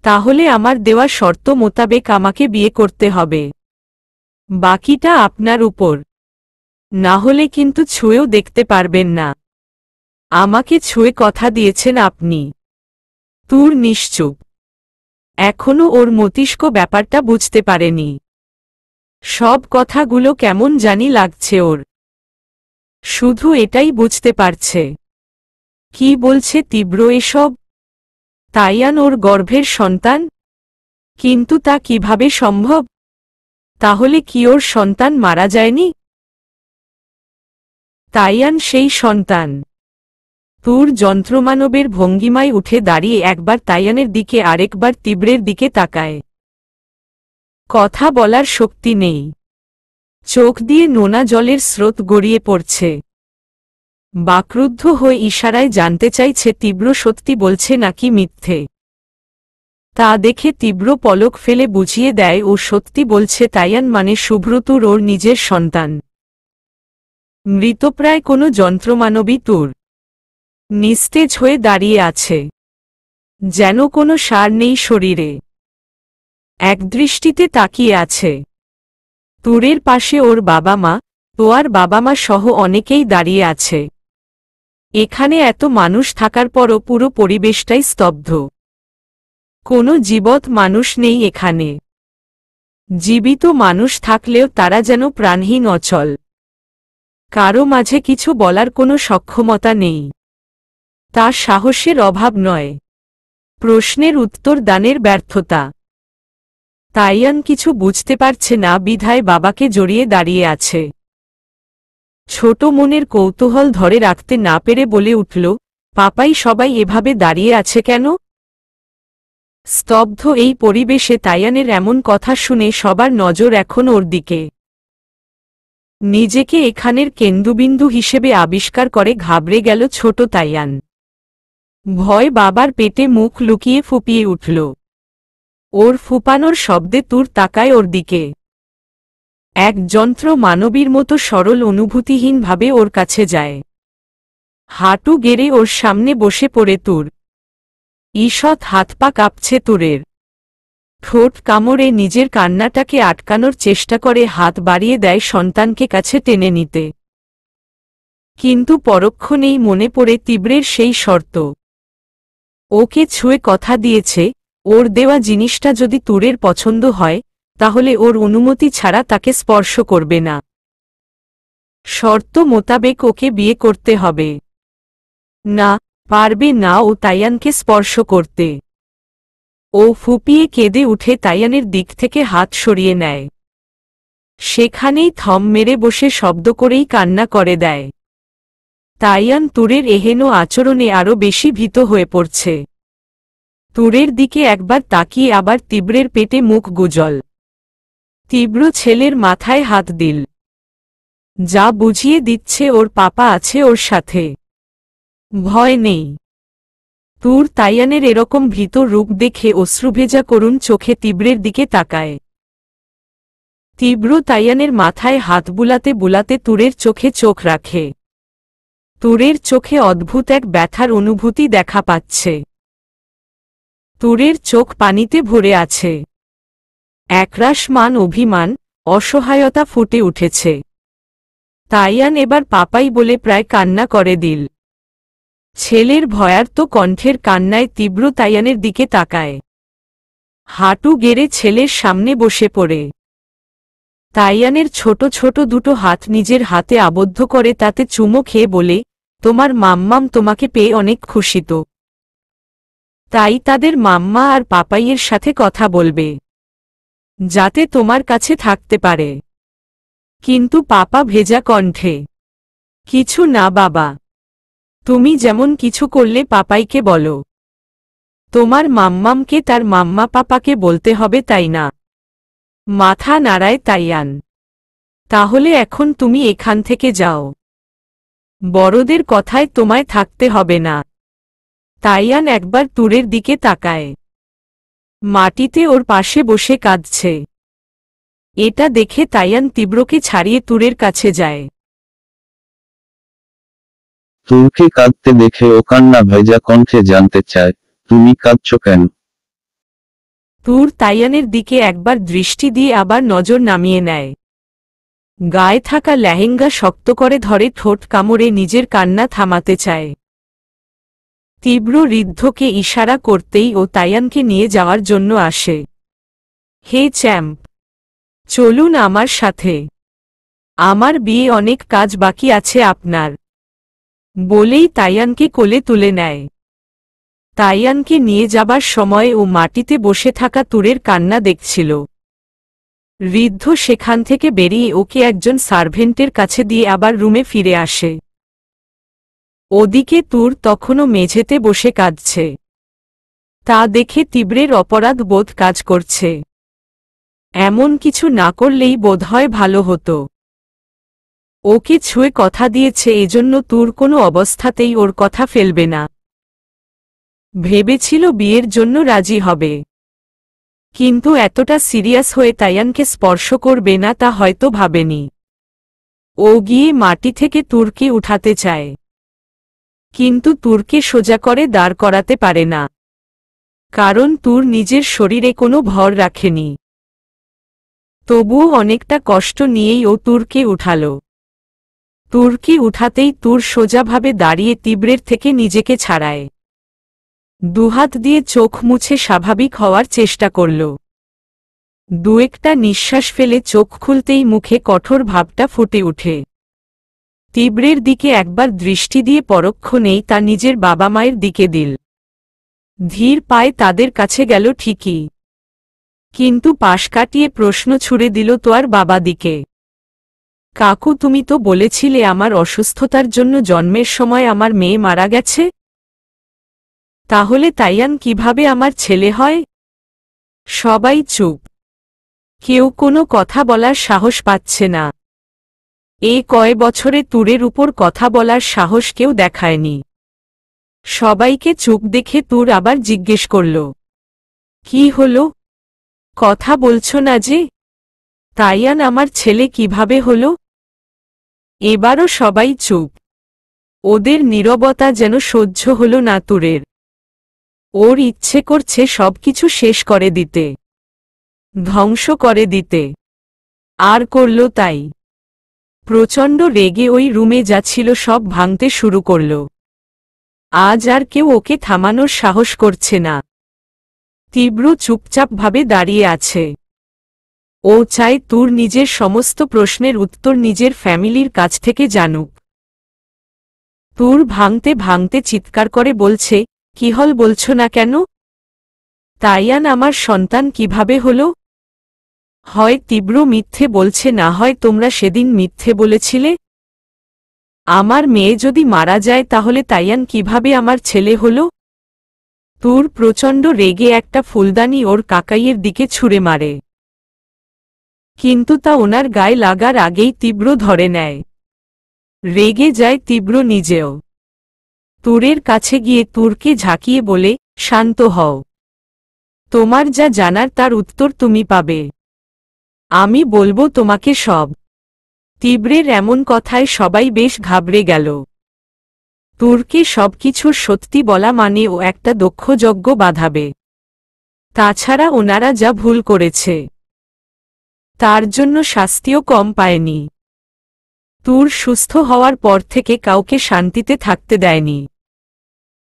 তাহলে আমার দেওয়া শর্ত মোতাবেক আমাকে বিয়ে করতে হবে। বাকিটা আপনার উপর। না হলে কিন্তু ছুঁয়েও দেখতে পারবেন না। আমাকে ছুঁয়ে কথা দিয়েছেন আপনি। তুর নিশ্চুপ। এখনো ওর মস্তিষ্ক ব্যাপারটা বুঝতে পারেনি। সব কথাগুলো কেমন জানি লাগছে ওর। শুধু এটাই বুঝতে পারছে। কি বলছে তীব্র এসব? তাইয়ান ওর গর্ভের সন্তান? কিন্তু তা কিভাবে সম্ভব? তাহলে কি ওর সন্তান মারা যায়নি? তাইয়ান সেই সন্তান। তুর যন্ত্রমানবের ভঙ্গিমায় উঠে দাঁড়িয়ে একবার তাইয়ানের দিকে আরেকবার তীব্রের দিকে তাকায়। কথা বলার শক্তি নেই। চোখ দিয়ে নোনা জলের স্রোত গড়িয়ে পড়ছে। বাকরুদ্ধ হয়ে ইশারায় জানতে চাইছে তীব্র সত্যি বলছে নাকি মিথ্যে। তা দেখে তীব্র পলক ফেলে বুঝিয়ে দেয় ও সত্যি বলছে। তাইয়ান মানে সুব্রতুর ওর নিজের সন্তান। মৃতপ্রায় কোনো যন্ত্রমানবী তুর নিস্তেজ হয়ে দাঁড়িয়ে আছে, যেন কোনো সার নেই শরীরে। একদৃষ্টিতে তাকিয়ে আছে। তুরের পাশে ওর বাবা মা, তোয়ার বাবা মা সহ অনেকেই দাঁড়িয়ে আছে। এখানে এত মানুষ থাকার পরও পুরো পরিবেশটাই স্তব্ধ। কোনো জীবৎ মানুষ নেই এখানে। জীবিত মানুষ থাকলেও তারা যেন প্রাণহীন, অচল। কারো মাঝে কিছু বলার কোনো সক্ষমতা নেই। তা সাহসের অভাব নয়, প্রশ্নের উত্তর দানের ব্যর্থতা। তাইয়ান কিছু বুঝতে পারছে না বিধায় বাবাকে জড়িয়ে দাঁড়িয়ে আছে। ছোট মনের কৌতূহল ধরে রাখতে না পেরে বলে উঠল, পাপাই সবাই এভাবে দাঁড়িয়ে আছে কেন? স্তব্ধ এই পরিবেশে তাইয়ানের এমন কথা শুনে সবার নজর এখন ওর দিকে। নিজেকে এখানের কেন্দ্রবিন্দু হিসেবে আবিষ্কার করে ঘাবড়ে গেল ছোট তাইয়ান। ভয় বাবার পেটে মুখ লুকিয়ে ফুপিয়ে উঠল। ওর ফুপানোর শব্দে তুর তাকায় ওর দিকে। এক যন্ত্র মানবীর মতো সরল অনুভূতিহীনভাবে ওর কাছে যায়। হাঁটু গেড়ে ওর সামনে বসে পড়ে তুর। ঈষৎ হাত পা কাঁপছে তুরের। ঠোঁট কামড়ে নিজের কান্নাটাকে আটকানোর চেষ্টা করে হাত বাড়িয়ে দেয় সন্তানকে কাছে টেনে নিতে। কিন্তু পরক্ষণেই মনে পড়ে তীব্রের সেই শর্ত। ওকে ছুঁয়ে কথা দিয়েছে, ওর দেওয়া জিনিসটা যদি তুরের পছন্দ হয় তাহলে ওর অনুমতি ছাড়া তাকে স্পর্শ করবে না। শর্ত মোতাবেক ওকে বিয়ে করতে হবে। না, পারবে না ও তাইয়ানকে স্পর্শ করতে। ও ফুপিয়ে কেঁদে উঠে তাইয়ানের দিক থেকে হাত সরিয়ে নেয়। সেখানেই থম মেরে বসে শব্দ করেই কান্না করে দেয়। তাইয়ান তুরের এহেন আচরণে আরও বেশি ভীত হয়ে পড়ছে। তুরের দিকে একবার তাকিয়ে আবার তীব্রের পেটে মুখ গুজল। তীব্র ছেলের মাথায় হাত দিল, যা বুঝিয়ে দিচ্ছে ওর পাপা আছে ওর সাথে। ভয় নেই। তুর তাইয়ানের এরকম ভীত রূপ দেখে অশ্রুভেজা করুণ চোখে তীব্রের দিকে তাকায়। তীব্র তাইয়ানের মাথায় হাত বুলাতে বুলাতে তুরের চোখে চোখ রাখে। তুরের চোখে অদ্ভুত এক ব্যথার অনুভূতি দেখা পাচ্ছে। তুরের চোখ পানিতে ভরে আছে। একরাশ মান অভিমান, অসহায়তা ফুটে উঠেছে। তাইয়ান এবার পাপাই বলে প্রায় কান্না করে দিল। ছেলের ভয়ার্ত কণ্ঠের কান্নায় তীব্র তাইয়ানের দিকে তাকায়। হাঁটু গেড়ে ছেলের সামনে বসে পড়ে। তাইয়ানের ছোট ছোট দুটো হাত নিজের হাতে আবদ্ধ করে তাতে চুমো খেয়ে বলে, তোমার মাম্মাম তোমাকে পেয়ে অনেক খুশি তো। তাই তাদের মাম্মা আর পাপাইয়ের সাথে কথা বলবে, যাতে তোমার কাছে থাকতে পারে। কিন্তু পাপা ভেজা কণ্ঠে, কিছু না বাবা, তুমি যেমন কিছু করলে পাপাইকে বলো। তোমার মাম্মামকে তার মাম্মা পাপাকে বলতে হবে তাই না? মাথা নাড়ায় তাইয়ান। তাহলে এখন তুমি এখান থেকে যাও। বড়দের কথায় তোমায় থাকতে হবে না। তাইয়ান একবার তুরের দিকে তাকায়। মাটিতে ওর পাশে বসে কাঁদছে। এটা দেখে তাইয়ান তীব্রকে ছাড়িয়ে তুরের কাছে যায়। তুরকে কাঁদতে দেখে ও কান্না ভেজা কণ্ঠে জানতে চায়, তুমি কাঁদছো কেন? তুর তাইয়ানের দিকে একবার দৃষ্টি দিয়ে আবার নজর নামিয়ে নেয়। গায়ে থাকা লেহেঙ্গা শক্ত করে ধরে ঠোঁট কামড়ে নিজের কান্না থামাতে চায়। তীব্র ঋদ্ধকে ইশারা করতেই ও তাইয়ানকে নিয়ে যাওয়ার জন্য আসে। হে চ্যাম্প, চলুন আমার সাথে। আমার বিয়ে অনেক কাজ বাকি আছে আপনার। বলেই তাইয়ানকে কোলে তুলে নেয়। তাইয়ানকে নিয়ে যাবার সময় ও মাটিতে বসে থাকা তুরের কান্না দেখছিল। ঋদ্ধ সেখান থেকে বেরিয়ে ওকে একজন সার্ভেন্টের কাছে দিয়ে আবার রুমে ফিরে আসে। ওদিকে তুর তখনও মেঝেতে বসে কাঁদছে। তা দেখে তীব্রের অপরাধ বোধ কাজ করছে। এমন কিছু না করলেই বোধহয় ভালো হতো। ওকে ছুঁয়ে কথা দিয়েছে, এজন্য তুর কোনো অবস্থাতেই ওর কথা ফেলবে না। ভেবেছিল বিয়ের জন্য রাজি হবে, কিন্তু এতটা সিরিয়াস হয়ে তাইয়ানকে স্পর্শ করবে না তা হয়তো ভাবেনি। ও গিয়ে মাটি থেকে তুরকে উঠাতে চায়, কিন্তু তুরকে সোজা করে দাঁড় করাতে পারে না, কারণ তুর নিজের শরীরে কোনো ভর রাখেনি। তবুও অনেকটা কষ্ট নিয়েই ও তুরকে উঠাল। তুরকে উঠাতেই তুর সোজাভাবে দাঁড়িয়ে তীব্রের থেকে নিজেকে ছাড়ায়। দুহাত দিয়ে চোখ মুছে স্বাভাবিক হওয়ার চেষ্টা করল। একটা নিঃশ্বাস ফেলে চোখ খুলতেই মুখে কঠোর ভাবটা ফুটে ওঠে। তীব্রের দিকে একবার দৃষ্টি দিয়ে পরক্ষণেই তা নিজের বাবা মায়ের দিকে দিল। ধীর পায়ে তাদের কাছে গেল ঠিকই, কিন্তু পাশ কাটিয়ে প্রশ্ন ছুড়ে দিল তোর বাবা দিকে। কাকু, তুমি তো বলেছিলে আমার অসুস্থতার জন্য জন্মের সময় আমার মেয়ে মারা গেছে। তাহলে তাইয়ান কিভাবে আমার ছেলে হয়? সবাই চুপ, কেউ কোনো কথা বলার সাহস পাচ্ছে না। এই কয় বছরে তুরের উপর কথা বলার সাহস কেউ দেখায়নি। সবাইকে চুপ দেখে তুর আবার জিজ্ঞেস করল, কি হলো? কথা বলছো না যে? তাইয়ান আমার ছেলে কিভাবে হলো? এবারও সবাই চুপ। ওদের নীরবতা যেন সহ্য হল না তুরের। ওর ইচ্ছে করছে সবকিছু শেষ করে দিতে, ধ্বংস করে দিতে। আর করল তাই। প্রচণ্ড রেগে ওই রুমে যা ছিল সব ভাঙতে শুরু করল। আজ আর কেউ ওকে থামানোর সাহস করছে না। তীব্র চুপচাপভাবে দাঁড়িয়ে আছে। ও চায় তুর নিজের সমস্ত প্রশ্নের উত্তর নিজের ফ্যামিলির কাছ থেকে জানুক। তুর ভাঙতে ভাঙতে চিৎকার করে বলছে, কি হল বলছো না কেন? তাইয়ান আমার সন্তান কিভাবে হলো? হয় তীব্র মিথ্যে বলছে, না হয় তোমরা সেদিন মিথ্যে বলেছিলে। আমার মেয়ে যদি মারা যায় তাহলে তাইয়ান কিভাবে আমার ছেলে হলো? তুর প্রচণ্ড রেগে একটা ফুলদানি ওর কাকাইয়ের দিকে ছুঁড়ে মারে, কিন্তু তা ওনার গায়ে লাগার আগেই তীব্র ধরে নেয়। রেগে যায় তীব্র নিজেও। তুরের কাছে গিয়ে তুরকে ঝাঁকিয়ে বলে, শান্ত হও। তোমার যা জানার তার উত্তর তুমি পাবে। আমি বলবো তোমাকে সব। তীব্রের এমন কথায় সবাই বেশ ঘাবড়ে গেল। তুরকে সবকিছুর সত্যি বলা মানে ও একটা দক্ষ যজ্ঞ বাঁধাবে। তাছাড়া ওনারা যা ভুল করেছে তার জন্য শাস্তিও কম পায়নি। তুর সুস্থ হওয়ার পর থেকে কাউকে শান্তিতে থাকতে দেয়নি।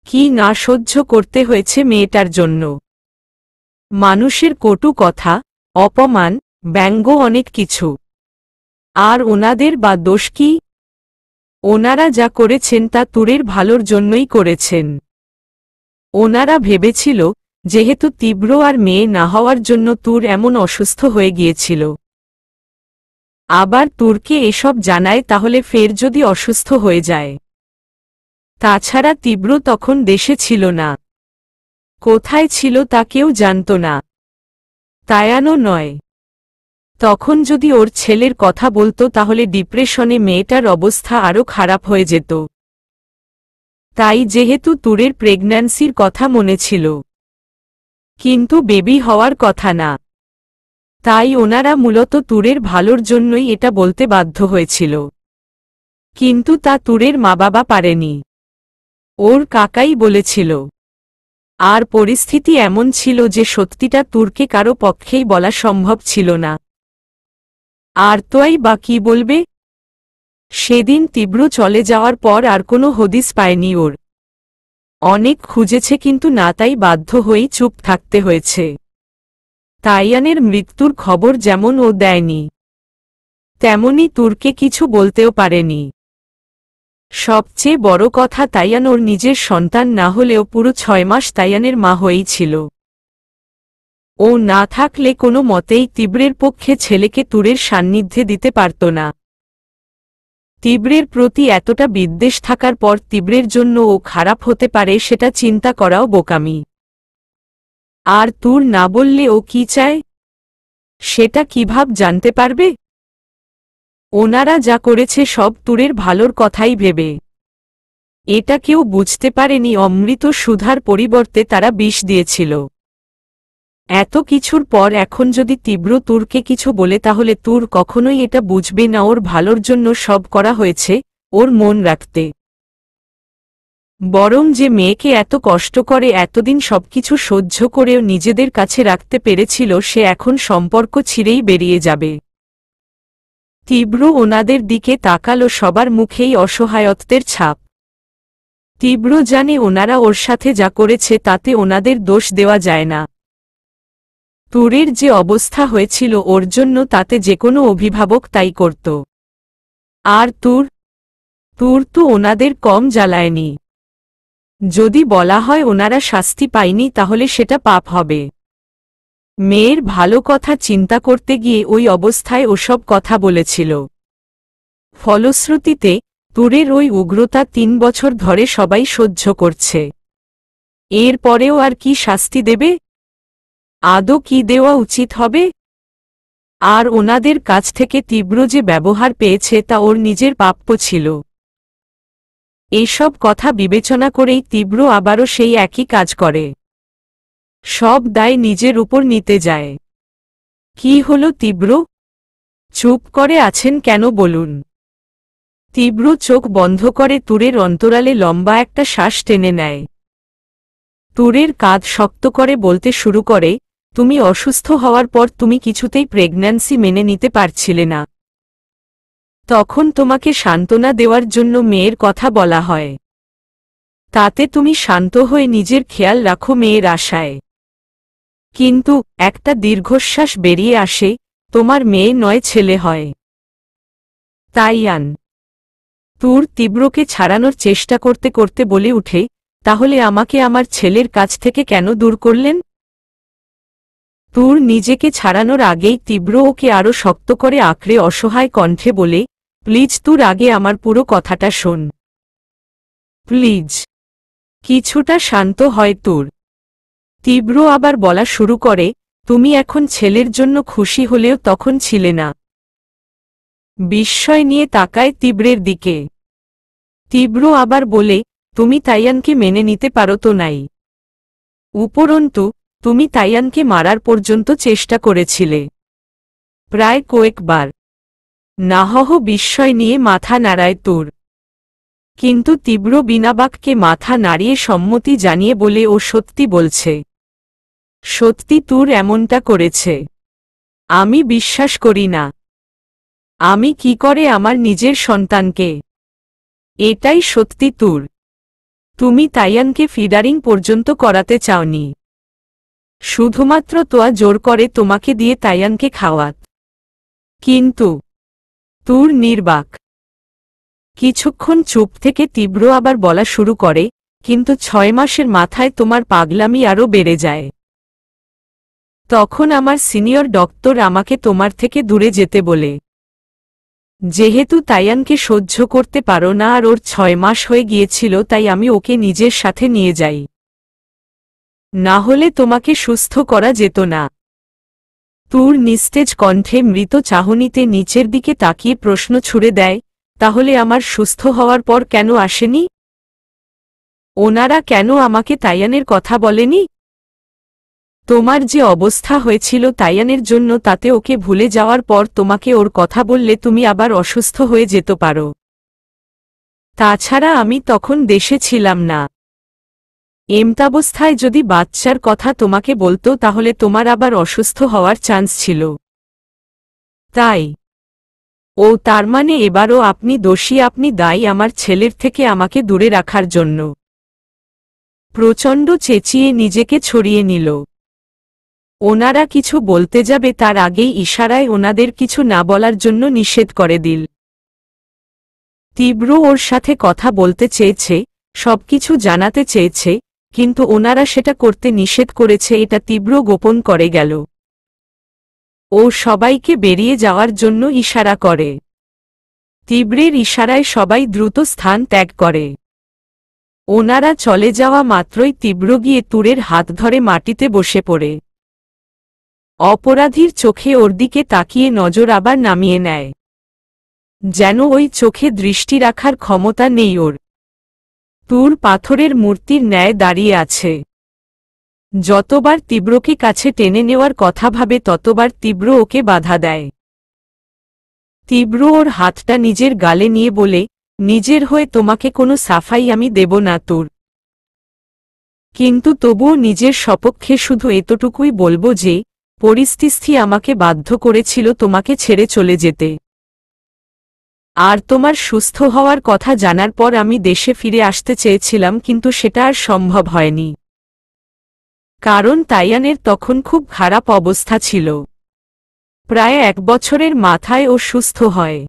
কি না সহ্য করতে হয়েছে মেয়েটার জন্য। মানুষের কটু কথা, অপমান, ব্যঙ্গ, অনেক কিছু। আর ওনাদের বা দোষ কি? ওনারা যা করেছেন তা তুরের ভালোর জন্যই করেছেন। ওনারা ভেবেছিল যেহেতু তীব্র আর মেয়ে না হওয়ার জন্য তুর এমন অসুস্থ হয়ে গিয়েছিল, আবার তুরকে এসব জানায় তাহলে ফের যদি অসুস্থ হয়ে যায়। তাছাড়া তীব্র তখন দেশে ছিল না। কোথায় ছিল তা কেউ জানত না। তায়ানও নয়। তখন যদি ওর ছেলের কথা বলতো তাহলে ডিপ্রেশনে মেয়েটার অবস্থা আরও খারাপ হয়ে যেত। তাই যেহেতু তুরের প্রেগন্যান্সির কথা মনে ছিল, কিন্তু বেবি হওয়ার কথা না, তাই ওনারা মূলত তুরের ভালোর জন্যই এটা বলতে বাধ্য হয়েছিল। কিন্তু তা তুরের মা বাবা পারেনি, ওর কাকাই বলেছিল। আর পরিস্থিতি এমন ছিল যে সত্যিটা তুরকে কারো পক্ষেই বলা সম্ভব ছিল না। আর তোই বা কি বলবে? সেদিন তীব্র চলে যাওয়ার পর আর কোনো হদিস পায়নি ওর। অনেক খুঁজেছে কিন্তু না, তাই বাধ্য হয়েই চুপ থাকতে হয়েছে। তাইয়ানের মৃত্যুর খবর যেমন ও দেয়নি, তেমনি তুরকে কিছু বলতেও পারেনি। সবচেয়ে বড় কথা, তাইয়ান ওর নিজের সন্তান না হলেও পুরো 6 মাস তাইয়ানের মা হয়েই ছিল। ও না থাকলে কোনো মতেই তীব্রের পক্ষে ছেলেকে তুরের সান্নিধ্যে দিতে পারত না। তীব্রের প্রতি এতটা বিদ্বেষ থাকার পর তীব্রের জন্য ও খারাপ হতে পারে সেটা চিন্তা করাও বোকামি। আর তুর না বললে ও কি চায় সেটা কিভাবে জানতে পারবে? ওনারা যা করেছে সব তুরের ভালোর কথাই ভেবে। এটা কেউ বুঝতে পারেনি অমৃত সুধার পরিবর্তে তারা বিষ দিয়েছিল। এত কিছুর পর এখন যদি তীব্র তুরকে কিছু বলে তাহলে তুর কখনোই এটা বুঝবে না ওর ভালোর জন্য সব করা হয়েছে, ওর মন রাখতে। বরং যে মেয়েকে এত কষ্ট করে এতদিন সবকিছু সহ্য করেও নিজেদের কাছে রাখতে পেরেছিল সে এখন সম্পর্ক ছিঁড়েই বেরিয়ে যাবে। তীব্র ওনাদের দিকে তাকালো, সবার মুখেই অসহায়ত্বের ছাপ। তীব্র জানে ওনারা ওর সাথে যা করেছে তাতে ওনাদের দোষ দেওয়া যায় না। তুরের যে অবস্থা হয়েছিল ওর জন্য তাতে যেকোনো অভিভাবক তাই করত। আর তুর তো ওনাদের কম জ্বালায়নি। যদি বলা হয় ওনারা শাস্তি পায়নি তাহলে সেটা পাপ হবে। মেয়ের ভালো কথা চিন্তা করতে গিয়ে ওই অবস্থায় ওসব কথা বলেছিল। ফলশ্রুতিতে তুরের ওই উগ্রতা 3 বছর ধরে সবাই সহ্য করছে। এর পরেও আর কি শাস্তি দেবে? আদৌ কি দেওয়া উচিত হবে? আর ওনাদের কাছ থেকে তীব্র যে ব্যবহার পেয়েছে তা ওর নিজের প্রাপ্য ছিল। এইসব কথা বিবেচনা করেই তীব্র আবারও সেই একই কাজ করে। সব দায় নিজের উপর নিতে যায়। কি হলো তীব্র? চুপ করে আছেন কেন বলুন? তীব্র চোখ বন্ধ করে তুরের অন্তরালে লম্বা একটা শ্বাস টেনে নেয়। তুরের কাঁধ শক্ত করে বলতে শুরু করে, তুমি অসুস্থ হওয়ার পর তুমি কিছুতেই প্রেগন্যান্সি মেনে নিতে পারছিলে না। তখন তোমাকে সান্ত্বনা দেওয়ার জন্য মেয়ের কথা বলা হয়। তাতে তুমি শান্ত হয়ে নিজের খেয়াল রাখো মেয়ের আশায়। কিন্তু একটা দীর্ঘশ্বাস বেরিয়ে আসে, তোমার মেয়ে নয় ছেলে হয়। তাইয়ান। তুর তীব্রকে ছাড়ানোর চেষ্টা করতে করতে বলে উঠে, তাহলে আমাকে আমার ছেলের কাছ থেকে কেন দূর করলেন? তুর নিজেকে ছাড়ানোর আগেই তীব্র ওকে আরো শক্ত করে আঁকড়ে অসহায় কণ্ঠে বলে, প্লিজ তুর আগে আমার পুরো কথাটা শোন। প্লিজ। কিছুটা শান্ত হয় তুর। তীব্র আবার বলা শুরু করে, তুমি এখন ছেলের জন্য খুশি হলেও তখন ছিলে না। বিস্ময় নিয়ে তাকায় তীব্রের দিকে। তীব্র আবার বলে, তুমি তাইয়ানকে মেনে নিতে পারো তো নাই। উপরন্তু তুমি তাইয়ানকে মারার পর্যন্ত চেষ্টা করেছিলে। প্রায় কয়েকবার। নাহহ বিস্ময় নিয়ে মাথা নাড়ায় তুর। কিন্তু তীব্র বিনা বাক্যে মাথা নাড়িয়ে সম্মতি জানিয়ে বলে ও সত্যি বলছে। সত্যি তুর এমনটা করেছে। আমি বিশ্বাস করি না। আমি কি করে আমার নিজের সন্তানকে? এটাই সত্যি তুর। তুমি তাইয়ানকে ফিডারিং পর্যন্ত করাতে চাওনি। শুধুমাত্র তোয়া জোর করে তোমাকে দিয়ে তাইয়ানকে খাওয়াত। কিন্তু তুর নির্বাক। কিছুক্ষণ চুপ থেকে তীব্র আবার বলা শুরু করে, কিন্তু 6 মাসের মাথায় তোমার পাগলামি আরও বেড়ে যায়। তখন আমার সিনিয়র ডক্টর আমাকে তোমার থেকে দূরে যেতে বলে। যেহেতু তাইয়ানকে সহ্য করতে পারো না আর ওর 6 মাস হয়ে গিয়েছিল তাই আমি ওকে নিজের সাথে নিয়ে যাই। না হলে তোমাকে সুস্থ করা যেত না। তুর নিস্তেজ কণ্ঠে মৃত চাহনিতে নিচের দিকে তাকিয়ে প্রশ্ন ছুড়ে দেয়, তাহলে আমার সুস্থ হওয়ার পর কেন আসেনি? ওনারা কেন আমাকে তাইয়ানের কথা বলেনি? তোমার যে অবস্থা হয়েছিল তাইয়ানের জন্য তাতে ওকে ভুলে যাওয়ার পর তোমাকে ওর কথা বললে তুমি আবার অসুস্থ হয়ে যেতে পারো। তাছাড়া আমি তখন দেশে ছিলাম না। এমতাবস্থায় যদি বাচ্চার কথা তোমাকে বলতো তাহলে তোমার আবার অসুস্থ হওয়ার চান্স ছিল। তাই ও তার মানে এবারও আপনি দোষী, আপনি দায়ী আমার ছেলের থেকে আমাকে দূরে রাখার জন্য। প্রচণ্ড চেঁচিয়ে নিজেকে ছড়িয়ে নিল। ওনারা কিছু বলতে যাবে তার আগেই ইশারায় ওনাদের কিছু না বলার জন্য নিষেধ করে দিল। তীব্র ওর সাথে কথা বলতে চেয়েছে, সবকিছু জানাতে চেয়েছে, কিন্তু ওনারা সেটা করতে নিষেধ করেছে। এটা তীব্র গোপন করে গেল। ও সবাইকে বেরিয়ে যাওয়ার জন্য ইশারা করে। তীব্রের ইশারায় সবাই দ্রুত স্থান ত্যাগ করে। ওনারা চলে যাওয়া মাত্রই তীব্র গিয়ে তুরের হাত ধরে মাটিতে বসে পড়ে। অপরাধীর চোখে ওর দিকে তাকিয়ে নজর আবার নামিয়ে নেয়, যেন ওই চোখে দৃষ্টি রাখার ক্ষমতা নেই ওর। তুর পাথরের মূর্তির ন্যায় দাঁড়িয়ে আছে। যতবার তীব্রকে কাছে টেনে নেওয়ার কথা ভাবে ততবার তীব্র ওকে বাধা দেয়। তীব্র ওর হাতটা নিজের গালে নিয়ে বলে, নিজের হয়ে তোমাকে কোনো সাফাই আমি দেব না তুর, কিন্তু তবুও নিজের সপক্ষে শুধু এতটুকুই বলবো যে পরিস্থিতি আমাকে বাধ্য করেছিল তোমাকে ছেড়ে চলে যেতে। আর তোমার সুস্থ হওয়ার কথা জানার পর আমি দেশে ফিরে আসতে চেয়েছিলাম, কিন্তু সেটা আর সম্ভব হয়নি। কারণ তাইয়ানের তখন খুব খারাপ অবস্থা ছিল। প্রায় 1 বছরের মাথায় ও সুস্থ হয়।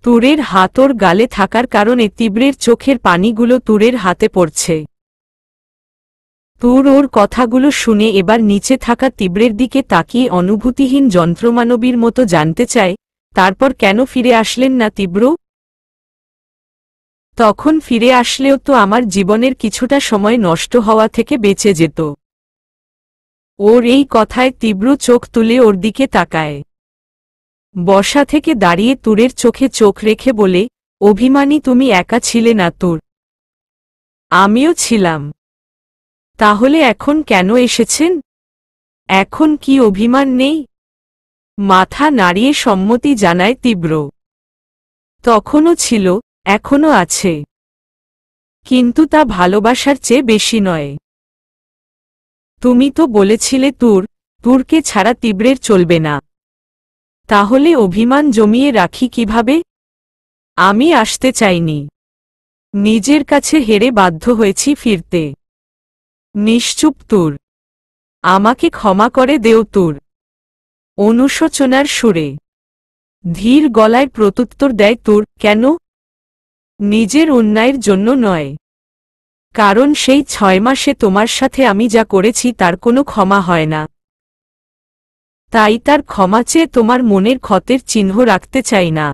তুরের হাত ওর গালে থাকার কারণে তীব্রের চোখের পানিগুলো তুরের হাতে পড়ছে। তুর ওর কথাগুলো শুনে এবার নিচে থাকা তীব্রের দিকে তাকিয়ে অনুভূতিহীন যন্ত্রমানবীর মতো জানতে চায়, তারপর কেন ফিরে আসলেন না তীব্র? তখন ফিরে আসলেও তো আমার জীবনের কিছুটা সময় নষ্ট হওয়া থেকে বেঁচে যেত। ওর এই কথায় তীব্র চোখ তুলে ওর দিকে তাকায়। বসা থেকে দাঁড়িয়ে তুরের চোখে চোখ রেখে বলে, অভিমানী তুমি একা ছিলে না তুর, আমিও ছিলাম। তাহলে এখন কেন এসেছেন? এখন কি অভিমান নেই? মাথা নাড়িয়ে সম্মতি জানায় তীব্র। তখনও ছিল, এখনও আছে, কিন্তু তা ভালোবাসার চেয়ে বেশি নয়। তুমি তো বলেছিলে তুরকে ছাড়া তীব্রের চলবে না। তাহলে অভিমান জমিয়ে রাখি কিভাবে? আমি আসতে চাইনি, নিজের কাছে হেরে বাধ্য হয়েছি ফিরতে। নিশ্চুপ তুর, আমাকে ক্ষমা করে দেও তুর। অনুশোচনার সুরে ধীর গলায় প্রত্যুত্তর দেয় তুর। কেন? নিজের অন্যায়ের জন্য নয়, কারণ সেই 6 মাসে তোমার সাথে আমি যা করেছি তার কোনো ক্ষমা হয় না। তাই তার ক্ষমা চেয়ে তোমার মনের ক্ষতের চিহ্ন রাখতে চাই না।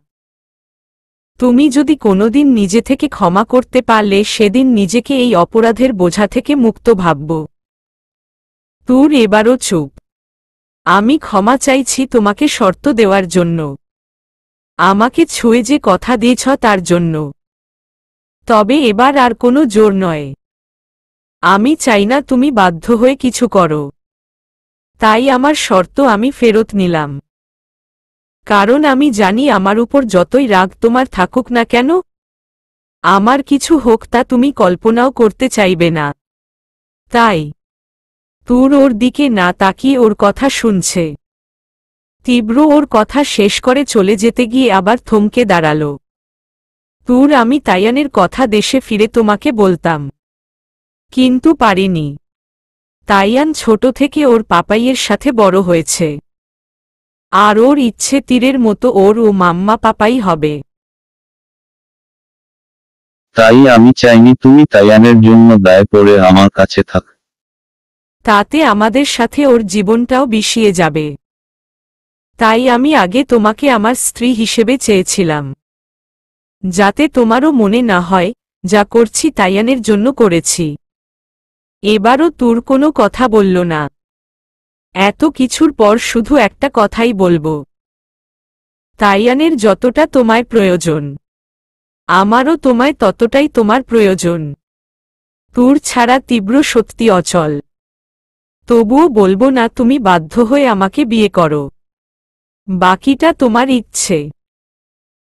তুমি যদি কোনোদিন নিজে থেকে ক্ষমা করতে পারলে সেদিন নিজেকে এই অপরাধের বোঝা থেকে মুক্ত ভাবব। তুর এবারও চুপ। আমি ক্ষমা চাইছি তোমাকে শর্ত দেওয়ার জন্য, আমাকে ছুঁয়ে যে কথা দিয়েছ তার জন্য। তবে এবার আর কোনো জোর নয়। আমি চাই না তুমি বাধ্য হয়ে কিছু করো। তাই আমার শর্ত আমি ফেরত নিলাম। কারণ আমি জানি আমার উপর যতই রাগ তোমার থাকুক না কেন, আমার কিছু হোক তা তুমি কল্পনাও করতে চাইবে না। তাই তুর ওর দিকে না তাকিয়ে ওর কথা শুনছে। তীব্র ওর কথা শেষ করে চলে যেতে গিয়ে আবার থমকে দাঁড়াল। তুর, আমি তাইয়ানের কথা দেশে ফিরে তোমাকে বলতাম, কিন্তু পারিনি। তাইয়ান ছোট থেকে ওর পাপাইয়ের সাথে বড় হয়েছে, আর ওর ইচ্ছে তীরের মতো ওর ও মাম্মা পাপাই হবে। তাই আমি চাইনি তুমি তাইয়ানের জন্য দায় পড়ে আমার কাছে থাক। তাতে আমাদের সাথে ওর জীবনটাও বিষিয়ে যাবে। তাই আমি আগে তোমাকে আমার স্ত্রী হিসেবে চেয়েছিলাম, যাতে তোমারও মনে না হয় যা করছি তাইয়ানের জন্য করেছি। এবারও তুর কোনো কথা বলল না। এত কিছুর পর শুধু একটা কথাই বলবো, তাইয়ানের যতটা তোমায় প্রয়োজন, আমারও তোমায় ততটাই তোমার প্রয়োজন। তুর ছাড়া তীব্র সত্যি অচল। তবুও বলবো না তুমি বাধ্য হয়ে আমাকে বিয়ে করো, বাকিটা তোমার ইচ্ছে।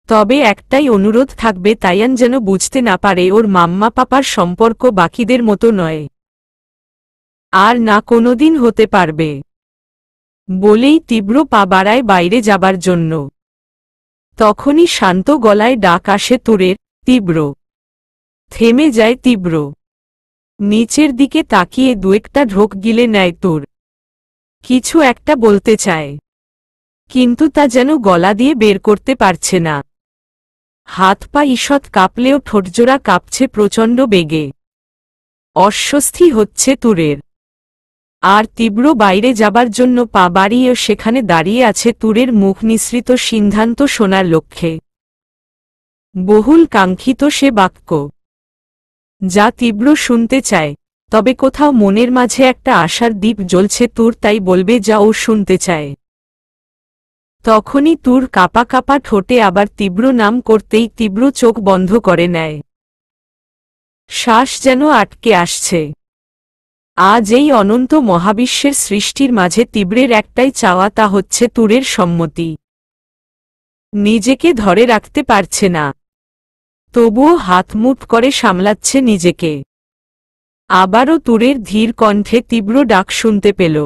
তবে একটাই অনুরোধ থাকবে, তাইয়ান যেন বুঝতে না পারে ওর মাম্মা পাপার সম্পর্ক বাকিদের মতো নয়, আর না কোনোদিন হতে পারবে। বলেই তীব্র পা বাড়ায় বাইরে যাবার জন্য। তখনই শান্ত গলায় ডাক আসে তুরের, তীব্র। থেমে যায় তীব্র। নিচের দিকে তাকিয়ে 2-একটা ঢোক গিলে নেয় তুর। কিছু একটা বলতে চায়, কিন্তু তা যেন গলা দিয়ে বের করতে পারছে না। হাত পা ঈষৎ কাঁপলেও ঠোঁটজোড়া কাঁপছে প্রচণ্ড বেগে। অস্বস্তি হচ্ছে তুরের। আর তীব্র বাইরে যাবার জন্য পা বাড়িয়ে সেখানে দাঁড়িয়ে আছে তুরের মুখ নিঃসৃত সিদ্ধান্ত শোনার লক্ষ্যে। বহুল কাঙ্ক্ষিত সে বাক্য, যা তীব্র শুনতে চায়, তবে কোথাও মনের মাঝে একটা আশার দীপ জ্বলছে তুর তাই বলবে যা ও শুনতে চায়। তখনই তুর কাঁপা কাঁপা ঠোঁটে আবার তীব্র নাম করতেই তীব্র চোখ বন্ধ করে নেয়। শ্বাস যেন আটকে আসছে। আজ এই অনন্ত মহাবিশ্বের সৃষ্টির মাঝে তীব্রের একটাই চাওয়া, তা হচ্ছে তুরের সম্মতি। নিজেকে ধরে রাখতে পারছে না, তবুও হাত মুঠ করে সামলাচ্ছে নিজেকে। আবারও তুরের ধীর কণ্ঠে তীব্র ডাক শুনতে পেল।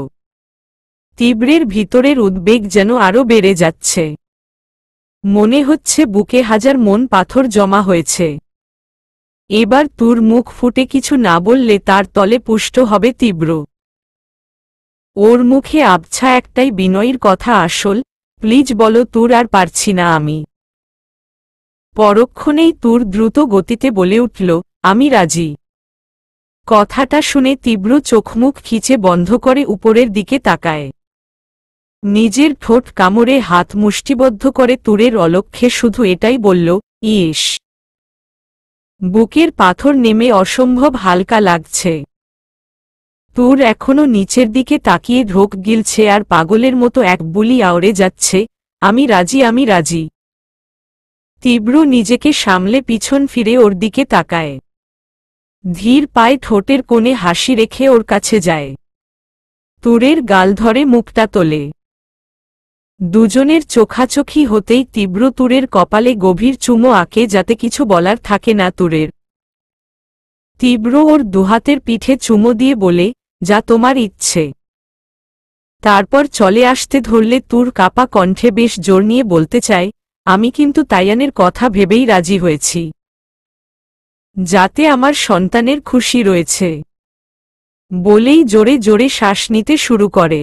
তীব্রের ভিতরের উদ্বেগ যেন আরও বেড়ে যাচ্ছে। মনে হচ্ছে বুকে হাজার মন পাথর জমা হয়েছে। এবার তুর মুখ ফুটে কিছু না বললে তার তলে পুষ্ট হবে তীব্র। ওর মুখে আবছা একটাই বিনয়ীর কথা, আসল, প্লিজ বলো তুর, আর পারছি না আমি। পরক্ষণেই তুর দ্রুত গতিতে বলে উঠল, আমি রাজি। কথাটা শুনে তীব্র চোখমুখ খিচে বন্ধ করে উপরের দিকে তাকায়। নিজের ঠোঁট কামড়ে হাত মুষ্টিবদ্ধ করে তুরের অলক্ষ্যে শুধু এটাই বলল, ইস। বুকের পাথর নেমে অসম্ভব হালকা লাগছে। তুর এখনো নিচের দিকে তাকিয়ে ঢোক গিলছে আর পাগলের মতো এক বুলি আওড়ে যাচ্ছে, আমি রাজি, আমি রাজি। তীব্র নিজেকে সামলে পিছন ফিরে ওর দিকে তাকায়। ধীর পায়ে ঠোঁটের কোণে হাসি রেখে ওর কাছে যায়। তুরের গাল ধরে মুখটা তোলে। দুজনের চোখাচোখি হতেই তীব্র তুরের কপালে গভীর চুমো আঁকে, যাতে কিছু বলার থাকে না তুরের। তীব্র ওর দুহাতের পিঠে চুমো দিয়ে বলে, যা তোমার ইচ্ছে। তারপর চলে আসতে ধরলে তুর কাপা কণ্ঠে বেশ জোর নিয়ে বলতে চায়, আমি কিন্তু তাইয়ানের কথা ভেবেই রাজি হয়েছি। যাতে আমার সন্তানের খুশি রয়েছে। বলেই জোরে জোরে শ্বাস নিতে শুরু করে।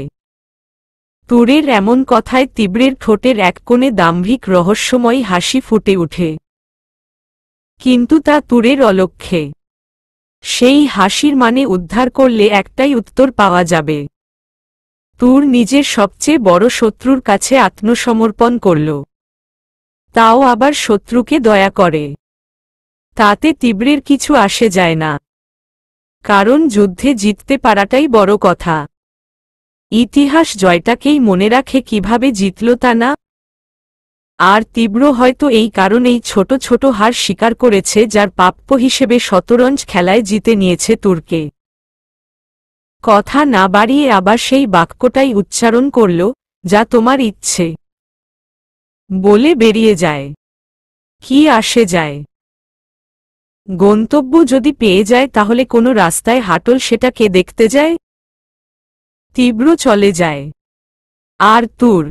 তুরের এমন কথায় তীব্রের ঠোঁটের এক কোণে দাম্ভিক রহস্যময়ী হাসি ফুটে ওঠে। কিন্তু তা তুরের অলক্ষ্যে। সেই হাসির মানে উদ্ধার করলে একটাই উত্তর পাওয়া যাবে। তুর নিজের সবচেয়ে বড় শত্রুর কাছে আত্মসমর্পণ করল। তাও আবার শত্রুকে দয়া করে। তাতে তীব্রের কিছু আসে যায় না। কারণ যুদ্ধে জিততে পারাটাই বড় কথা। ইতিহাস জয়টাকেই মনে রাখে, কিভাবে জিতল তা না। আর তীব্র হয়তো এই কারণেই ছোট ছোট হার স্বীকার করেছে, যার প্রাপ্য হিসেবে শতরঞ্জ খেলায় জিতে নিয়েছে তুরকে। কথা না বাড়িয়ে আবার সেই বাক্যটাই উচ্চারণ করল, যা তোমার ইচ্ছে। বলে বেরিয়ে যায়। কি আসে যায়? গন্তব্য যদি পেয়ে যায় তাহলে কোনো রাস্তায় হাঁটল সেটা কে দেখতে যায়? তীব্র চলে যায়। আর তুর।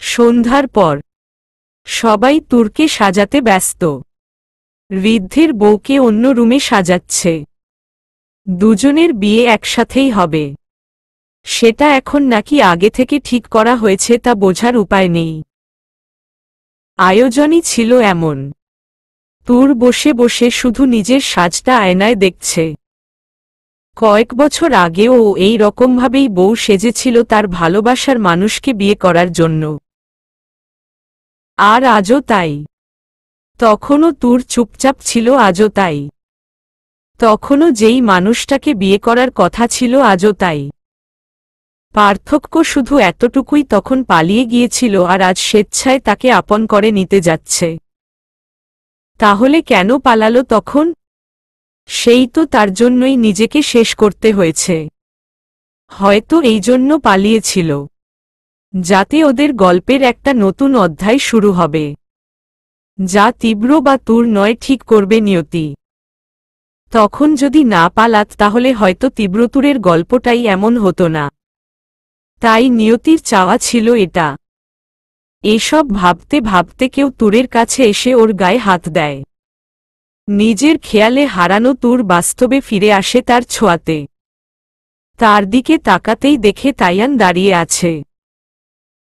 সন্ধ্যার পর সবাই তুরকে সাজাতে ব্যস্ত। ঋদ্ধের বউকে অন্য রুমে সাজাচ্ছে। দুজনের বিয়ে একসাথেই হবে। সেটা এখন নাকি আগে থেকে ঠিক করা হয়েছে তা বোঝার উপায় নেই। আয়োজনই ছিল এমন। তুর বসে বসে শুধু নিজের সাজটা আয়নায় দেখছে। কয়েক বছর আগেও ও এই রকমভাবেই বউ সেজেছিল তার ভালোবাসার মানুষকে বিয়ে করার জন্য। আর আজও তাই। তখনও তুর চুপচাপ ছিল, আজও তাই। তখনও যেই মানুষটাকে বিয়ে করার কথা ছিল আজও তাই। পার্থক্য শুধু এতটুকুই, তখন পালিয়ে গিয়েছিল আর আজ স্বেচ্ছায় তাকে আপন করে নিতে যাচ্ছে। তাহলে কেন পালালো তখন? সেই তো তার জন্যই নিজেকে শেষ করতে হয়েছে। হয়তো এই জন্য পালিয়েছিল, যাতে ওদের গল্পের একটা নতুন অধ্যায় শুরু হবে, যা তীব্র বা তুর নয়, ঠিক করবে নিয়তি। তখন যদি না পালাত তাহলে হয়তো তীব্রতুরের গল্পটাই এমন হতো না। তাই নিয়তির চাওয়া ছিল এটা। এসব ভাবতে ভাবতে কেউ তুরের কাছে এসে ওর গায়ে হাত দেয়। নিজের খেয়ালে হারানো তুর বাস্তবে ফিরে আসে তার ছোঁয়াতে। তার দিকে তাকাতেই দেখে তাইয়ান দাঁড়িয়ে আছে।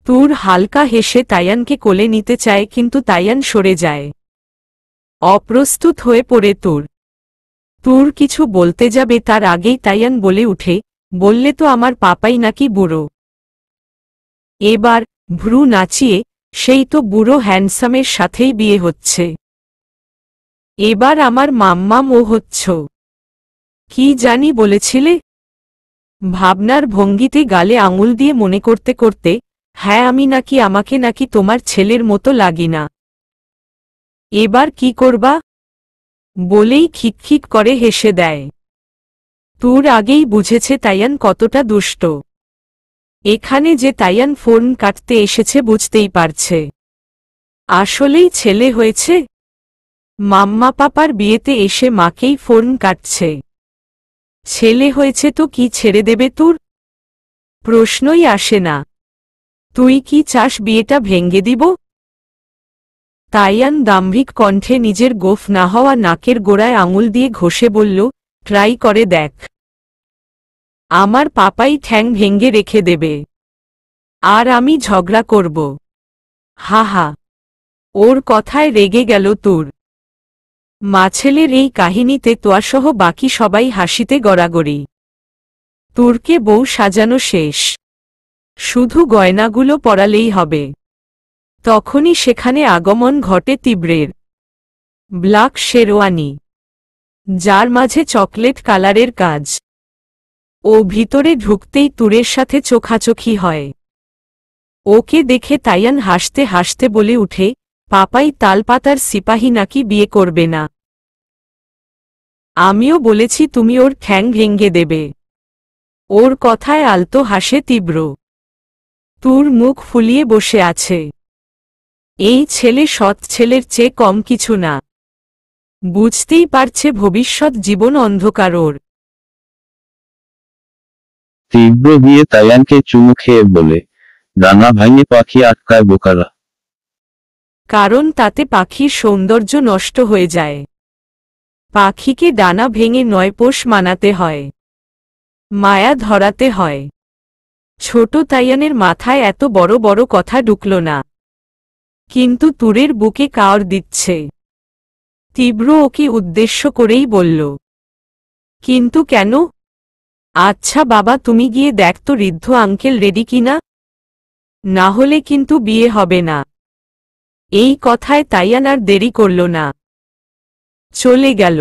তুর হালকা হেসে তাইয়ানকে কোলে নিতে চায়, কিন্তু তাইয়ান সরে যায়। অপ্রস্তুত হয়ে পড়ে তুর কিছু বলতে যাবে তার আগেই তাইয়ান বলে উঠে, বললে তো আমার পাপাই নাকি বুড়ো। এবার ভ্রু নাচিয়ে, সেই তো বুড়ো হ্যান্ডসামের সাথেই বিয়ে হচ্ছে। এবার আমার মাম্মাম ও হচ্ছ। কি জানি বলেছিলে? ভাবনার ভঙ্গিতে গালে আঙুল দিয়ে মনে করতে করতে, হ্যাঁ আমি নাকি আমাকে নাকি তোমার ছেলের মতো লাগি না। এবার কি করবা? বলেই খিকখিক করে হেসে দেয়। তুর আগেই বুঝেছে তাইয়ান কতটা দুষ্ট। এখানে যে তাইয়ান ফোন কাটতে এসেছে বুঝতেই পারছে। আসলেই ছেলে হয়েছে। মাম্মা পাপার বিয়েতে এসে মাকেই ফোন কাটছে। ছেলে হয়েছে তো কি ছেড়ে দেবে তুর? প্রশ্নই আসে না। তুই কি চাস বিয়েটা ভেঙ্গে দিব? তাইয়ান দাম্ভিক কণ্ঠে নিজের গোফ না হওয়া নাকের গোড়ায় আঙুল দিয়ে ঘষে বলল, ট্রাই করে দেখ। আমার পাপাই ঠ্যাং ভেঙ্গে রেখে দেবে। আর আমি ঝগড়া করব। হা হা। ওর কথায় রেগে গেল তুর। মাছেলের এই কাহিনীতে তোয়াসহ বাকি সবাই হাসিতে গড়াগড়ি। তুরকে বউ সাজানো শেষ। শুধু গয়নাগুলো পরালেই হবে। তখনই সেখানে আগমন ঘটে তীব্রের। ব্ল্যাক শেরওয়ানি, যার মাঝে চকলেট কালারের কাজ। ও ভিতরে ঢুকতেই তুরের সাথে চোখাচোখি হয়। ওকে দেখে তাইয়ান হাসতে হাসতে বলে উঠে, পাপাই তালপাতার সিপাহী নাকি বিয়ে করবে না। আমিও বলেছি তুমি ওর ঠ্যাং ভেঙ্গে দেবে। ওর কথায় আলতো হাসে তীব্র। তুর মুখ ফুলিয়ে বসে আছে। এই ছেলে সৎ ছেলের চেয়ে কম কিছু না। বুঝতেই পারছে ভবিষ্যৎ জীবন অন্ধকার ওর। তীব্র গিয়ে তাইয়ানকে চুমু খেয়ে বলে, ডানা ভাঙে পাখি আটকায় বোকারা। কারণ তাতে পাখির সৌন্দর্য নষ্ট হয়ে যায়। পাখিকে ডানা ভেঙে ৯ পোষ মানাতে হয়। মায়া ধরাতে হয়। ছোট তাইয়ানের মাথায় এত বড় বড় কথা ঢুকল না। কিন্তু তুরের বুকে কাওড় দিচ্ছে। তীব্র ওকে উদ্দেশ্য করেই বলল, কিন্তু কেন? আচ্ছা বাবা তুমি গিয়ে দেখ তো ঋদ্ধ আঙ্কেল রেডি কিনা, না হলে কিন্তু বিয়ে হবে না। এই কথায় তাইয়ান আর দেরি করল না। চলে গেল।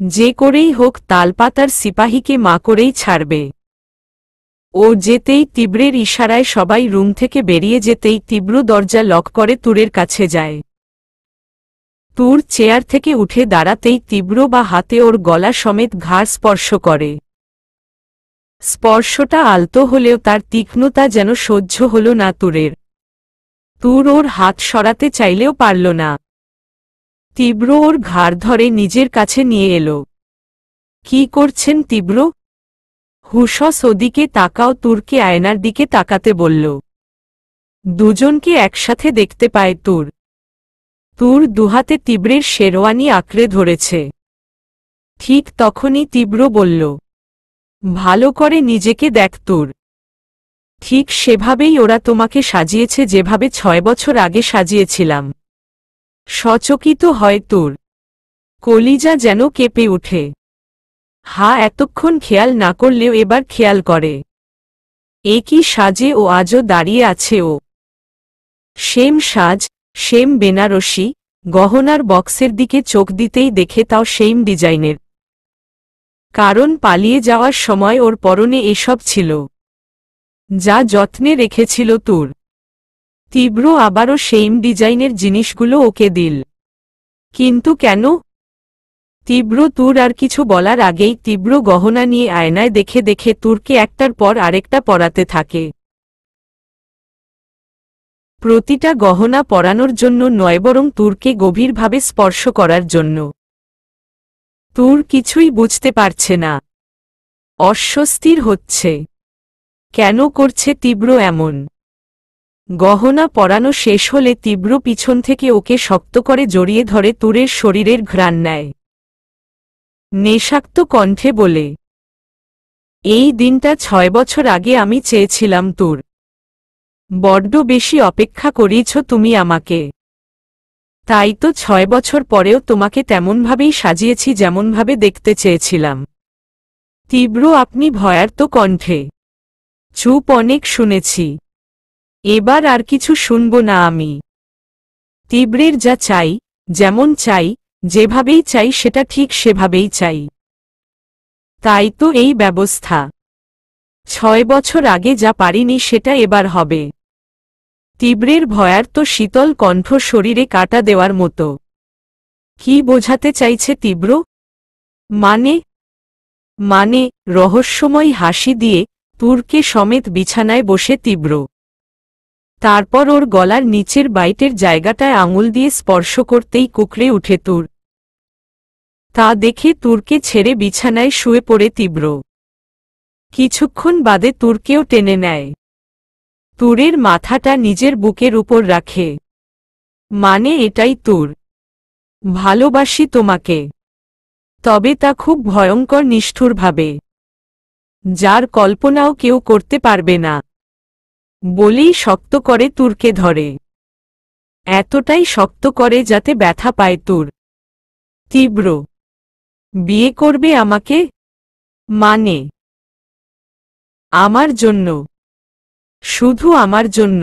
যে করেই হোক তালপাতার সিপাহীকে মা করেই ছাড়বে। ও যেতেই তীব্রের ইশারায় সবাই রুম থেকে বেরিয়ে যেতেই তীব্র দরজা লক করে তুরের কাছে যায়। তুর চেয়ার থেকে উঠে দাঁড়াতেই তীব্র বা হাতে ওর গলা সমেত ঘাড় স্পর্শ করে। স্পর্শটা আলতো হলেও তার তীক্ষ্ণতা যেন সহ্য হল না তুরের। তুর ওর হাত সরাতে চাইলেও পারল না। তীব্র ওর ঘাড় ধরে নিজের কাছে নিয়ে এলো। কি করছেন তীব্র? হুশস ওদিকে তাকাও। তুরকে আয়নার দিকে তাকাতে বলল। দুজনকে একসাথে দেখতে পায় তুর দুহাতে তীব্রের শেরওয়ানি আঁকড়ে ধরেছে। ঠিক তখনই তীব্র বলল, ভালো করে নিজেকে দেখ তুর। ঠিক সেভাবেই ওরা তোমাকে সাজিয়েছে, যেভাবে ৬ বছর আগে সাজিয়েছিলাম। সচকিত হয় তুর। কলিজা যেন কেঁপে উঠে। এতক্ষণ খেয়াল না করলেও এবার খেয়াল করে। একই সাজে ও আজও দাঁড়িয়ে আছে ও। সেম সাজ, সেম বেনারসি, গহনার বক্সের দিকে চোখ দিতেই দেখে তাও সেম ডিজাইনের। কারণ পালিয়ে যাওয়ার সময় ওর পরনে এসব ছিল, যা যত্নে রেখেছিল তুর। তীব্র আবারও সেম ডিজাইনের জিনিসগুলো ওকে দিল। কিন্তু কেন? তীব্র তুর আর কিছু বলার আগেই তীব্র গহনা নিয়ে আয়নায় দেখে দেখে তুরকে একটার পর আরেকটা পরাতে থাকে। প্রতিটা গহনা পরানোর জন্য নয়, বরং তুরকে গভীরভাবে স্পর্শ করার জন্য। তুর কিছুই বুঝতে পারছে না। অস্বস্তির হচ্ছে। কেন করছে তীব্র এমন? গহনা পরানো শেষ হলে তীব্র পিছন থেকে ওকে শক্ত করে জড়িয়ে ধরে তুরের শরীরের ঘ্রাণ নেয়। নেশাক্ত কণ্ঠে বলে, এই দিনটা 6 বছর আগে আমি চেয়েছিলাম তোর। বড্ড বেশি অপেক্ষা করিয়েছ তুমি আমাকে। তাই তো 6 বছর পরেও তোমাকে তেমনভাবেই সাজিয়েছি যেমনভাবে দেখতে চেয়েছিলাম। তীব্র আপনি ভয়ার্ত কণ্ঠে। চুপ, অনেক শুনেছি, এবার আর কিছু শুনব না আমি। তীব্রের যা চাই, যেমন চাই, যেভাবেই চাই সেটা ঠিক সেভাবেই চাই। তাই তো এই ব্যবস্থা। 6 বছর আগে যা পারিনি সেটা এবার হবে। তীব্রের ভয়ার্ত শীতল কণ্ঠ শরীরে কাটা দেওয়ার মতো। কি বোঝাতে চাইছে তীব্র? মানে রহস্যময় হাসি দিয়ে তুরকে সমেত বিছানায় বসে তীব্র। তারপর ওর গলার নিচের বাইটের জায়গাটায় আঙুল দিয়ে স্পর্শ করতেই কুকড়ে উঠে তুর। তা দেখে তুরকে ছেড়ে বিছানায় শুয়ে পড়ে তীব্র। কিছুক্ষণ বাদে তুরকেও টেনে নেয়। তুরের মাথাটা নিজের বুকের উপর রাখে। এটাই তুর। ভালোবাসি তোমাকে, তবে তা খুব ভয়ঙ্কর নিষ্ঠুরভাবে, যার কল্পনাও কেউ করতে পারবে না। বলেই শক্ত করে তুরকে ধরে। এতটাই শক্ত করে যাতে ব্যথা পায় তুর। তীব্র, বিয়ে করবে আমাকে? আমার জন্য, শুধু আমার জন্য,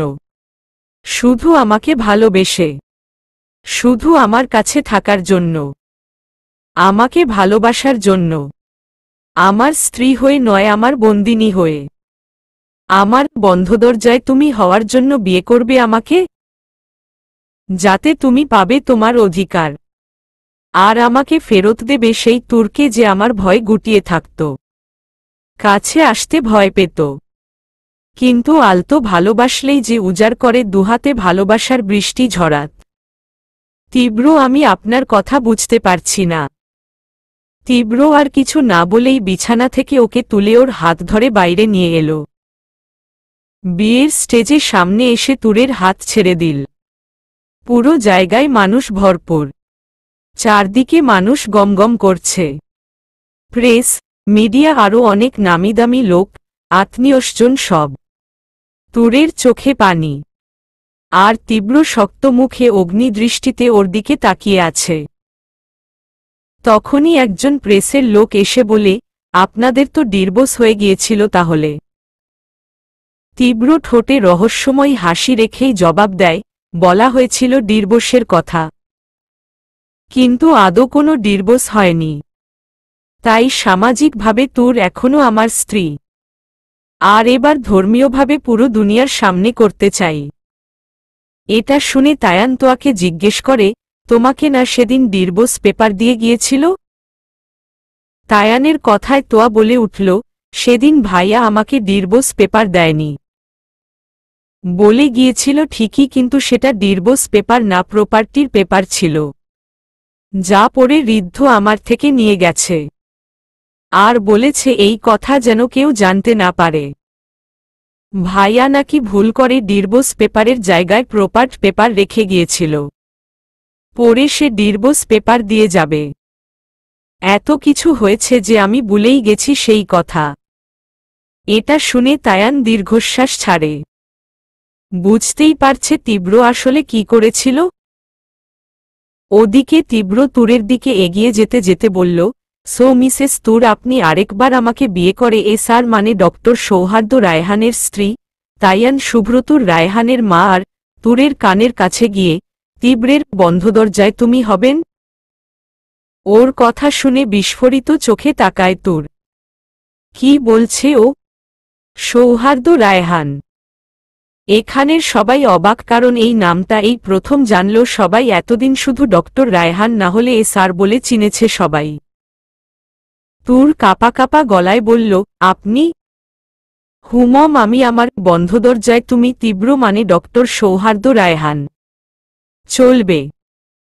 শুধু আমাকে ভালোবেসে, শুধু আমার কাছে থাকার জন্য, আমাকে ভালোবাসার জন্য, আমার স্ত্রী হয়ে নয়, আমার বন্দিনী হয়ে, আমার বন্ধ দরজায় তুমি হওয়ার জন্য বিয়ে করবে আমাকে? যাতে তুমি পাবে তোমার অধিকার, আর আমাকে ফেরত দেবে সেই তুরকে যে আমার ভয় গুটিয়ে থাকত, কাছে আসতে ভয় পেত, কিন্তু আলতো ভালোবাসলেই যে উজাড় করে দুহাতে ভালোবাসার বৃষ্টি ঝরাত। তীব্র, আমি আপনার কথা বুঝতে পারছি না। তীব্র আর কিছু না বলেই বিছানা থেকে ওকে তুলে ওর হাত ধরে বাইরে নিয়ে এলো। বিয়ের স্টেজে সামনে এসে তুরের হাত ছেড়ে দিল। পুরো জায়গায় মানুষ ভরপুর। চারদিকে মানুষ গমগম করছে। প্রেস, মিডিয়া, আরও অনেক নামিদামি লোক, আত্মীয়স্জন সব। তুরের চোখে পানি, আর তীব্র শক্ত মুখে অগ্নিদৃষ্টিতে ওর দিকে তাকিয়ে আছে। তখনই একজন প্রেসের লোক এসে বলে, আপনাদের তো ডিভোর্স হয়ে গিয়েছিল তাহলে? তীব্র ঠোঁটে রহস্যময় হাসি রেখেই জবাব দেয়, বলা হয়েছিল ডিভোর্সের কথা, কিন্তু আদৌ কোনো ডিভোর্স হয়নি। তাই সামাজিকভাবে তুর এখনও আমার স্ত্রী, আর এবার ধর্মীয়ভাবে পুরো দুনিয়ার সামনে করতে চাই। এটা শুনে তায়ান তোয়াকে জিজ্ঞেস করে, তোমাকে না সেদিন ডিভোর্স পেপার দিয়ে গিয়েছিল? তায়ানের কথায় তোয়া বলে উঠল, সেদিন ভাইয়া আমাকে ডিভোর্স পেপার দেয়নি। বলে গিয়েছিল ঠিকই, কিন্তু সেটা ডিভোর্স পেপার না, প্রপার্টির পেপার ছিল, যা পরে ঋদ্ধ আমার থেকে নিয়ে গেছে। আর বলেছে এই কথা যেন কেউ জানতে না পারে। ভাইয়া নাকি ভুল করে ডিভোর্স পেপারের জায়গায় প্রপার্ট পেপার রেখে গিয়েছিল, পরে সে ডিভোর্স পেপার দিয়ে যাবে। এত কিছু হয়েছে যে আমি ভুলেই গেছি সেই কথা। এটা শুনে তায়ান দীর্ঘশ্বাস ছাড়ে। বুঝতেই পারছে তীব্র আসলে কি করেছিল। ওদিকে তীব্র তুরের দিকে এগিয়ে যেতে যেতে বলল, সো মিসেস তুর, আপনি আরেকবার আমাকে বিয়ে করে স্যার, মানে ডক্টর সৌহার্দ্য রায়হানের স্ত্রী, তায়ান সুব্রতুর রায়হানের মা, আর তুরের কানের কাছে গিয়ে তীব্রের বন্ধ দরজায় তুমি হবেন? ওর কথা শুনে বিস্ফোরিত চোখে তাকায় তুর। কি বলছে ও? সৌহার্দ্য রায়হান? এখানের সবাই অবাক, কারণ এই নামটা এই প্রথম জানল সবাই। এতদিন শুধু ডক্টর রায়হান না হলে স্যার বলে চিনেছে সবাই। তুর কাপা কাপা গলায় বলল, আপনি? হুমম, আমি আমার বন্ধ দরজায় তুমি তীব্র, মানে ডক্টর সৌহার্দ্য রায়হান? চলবে।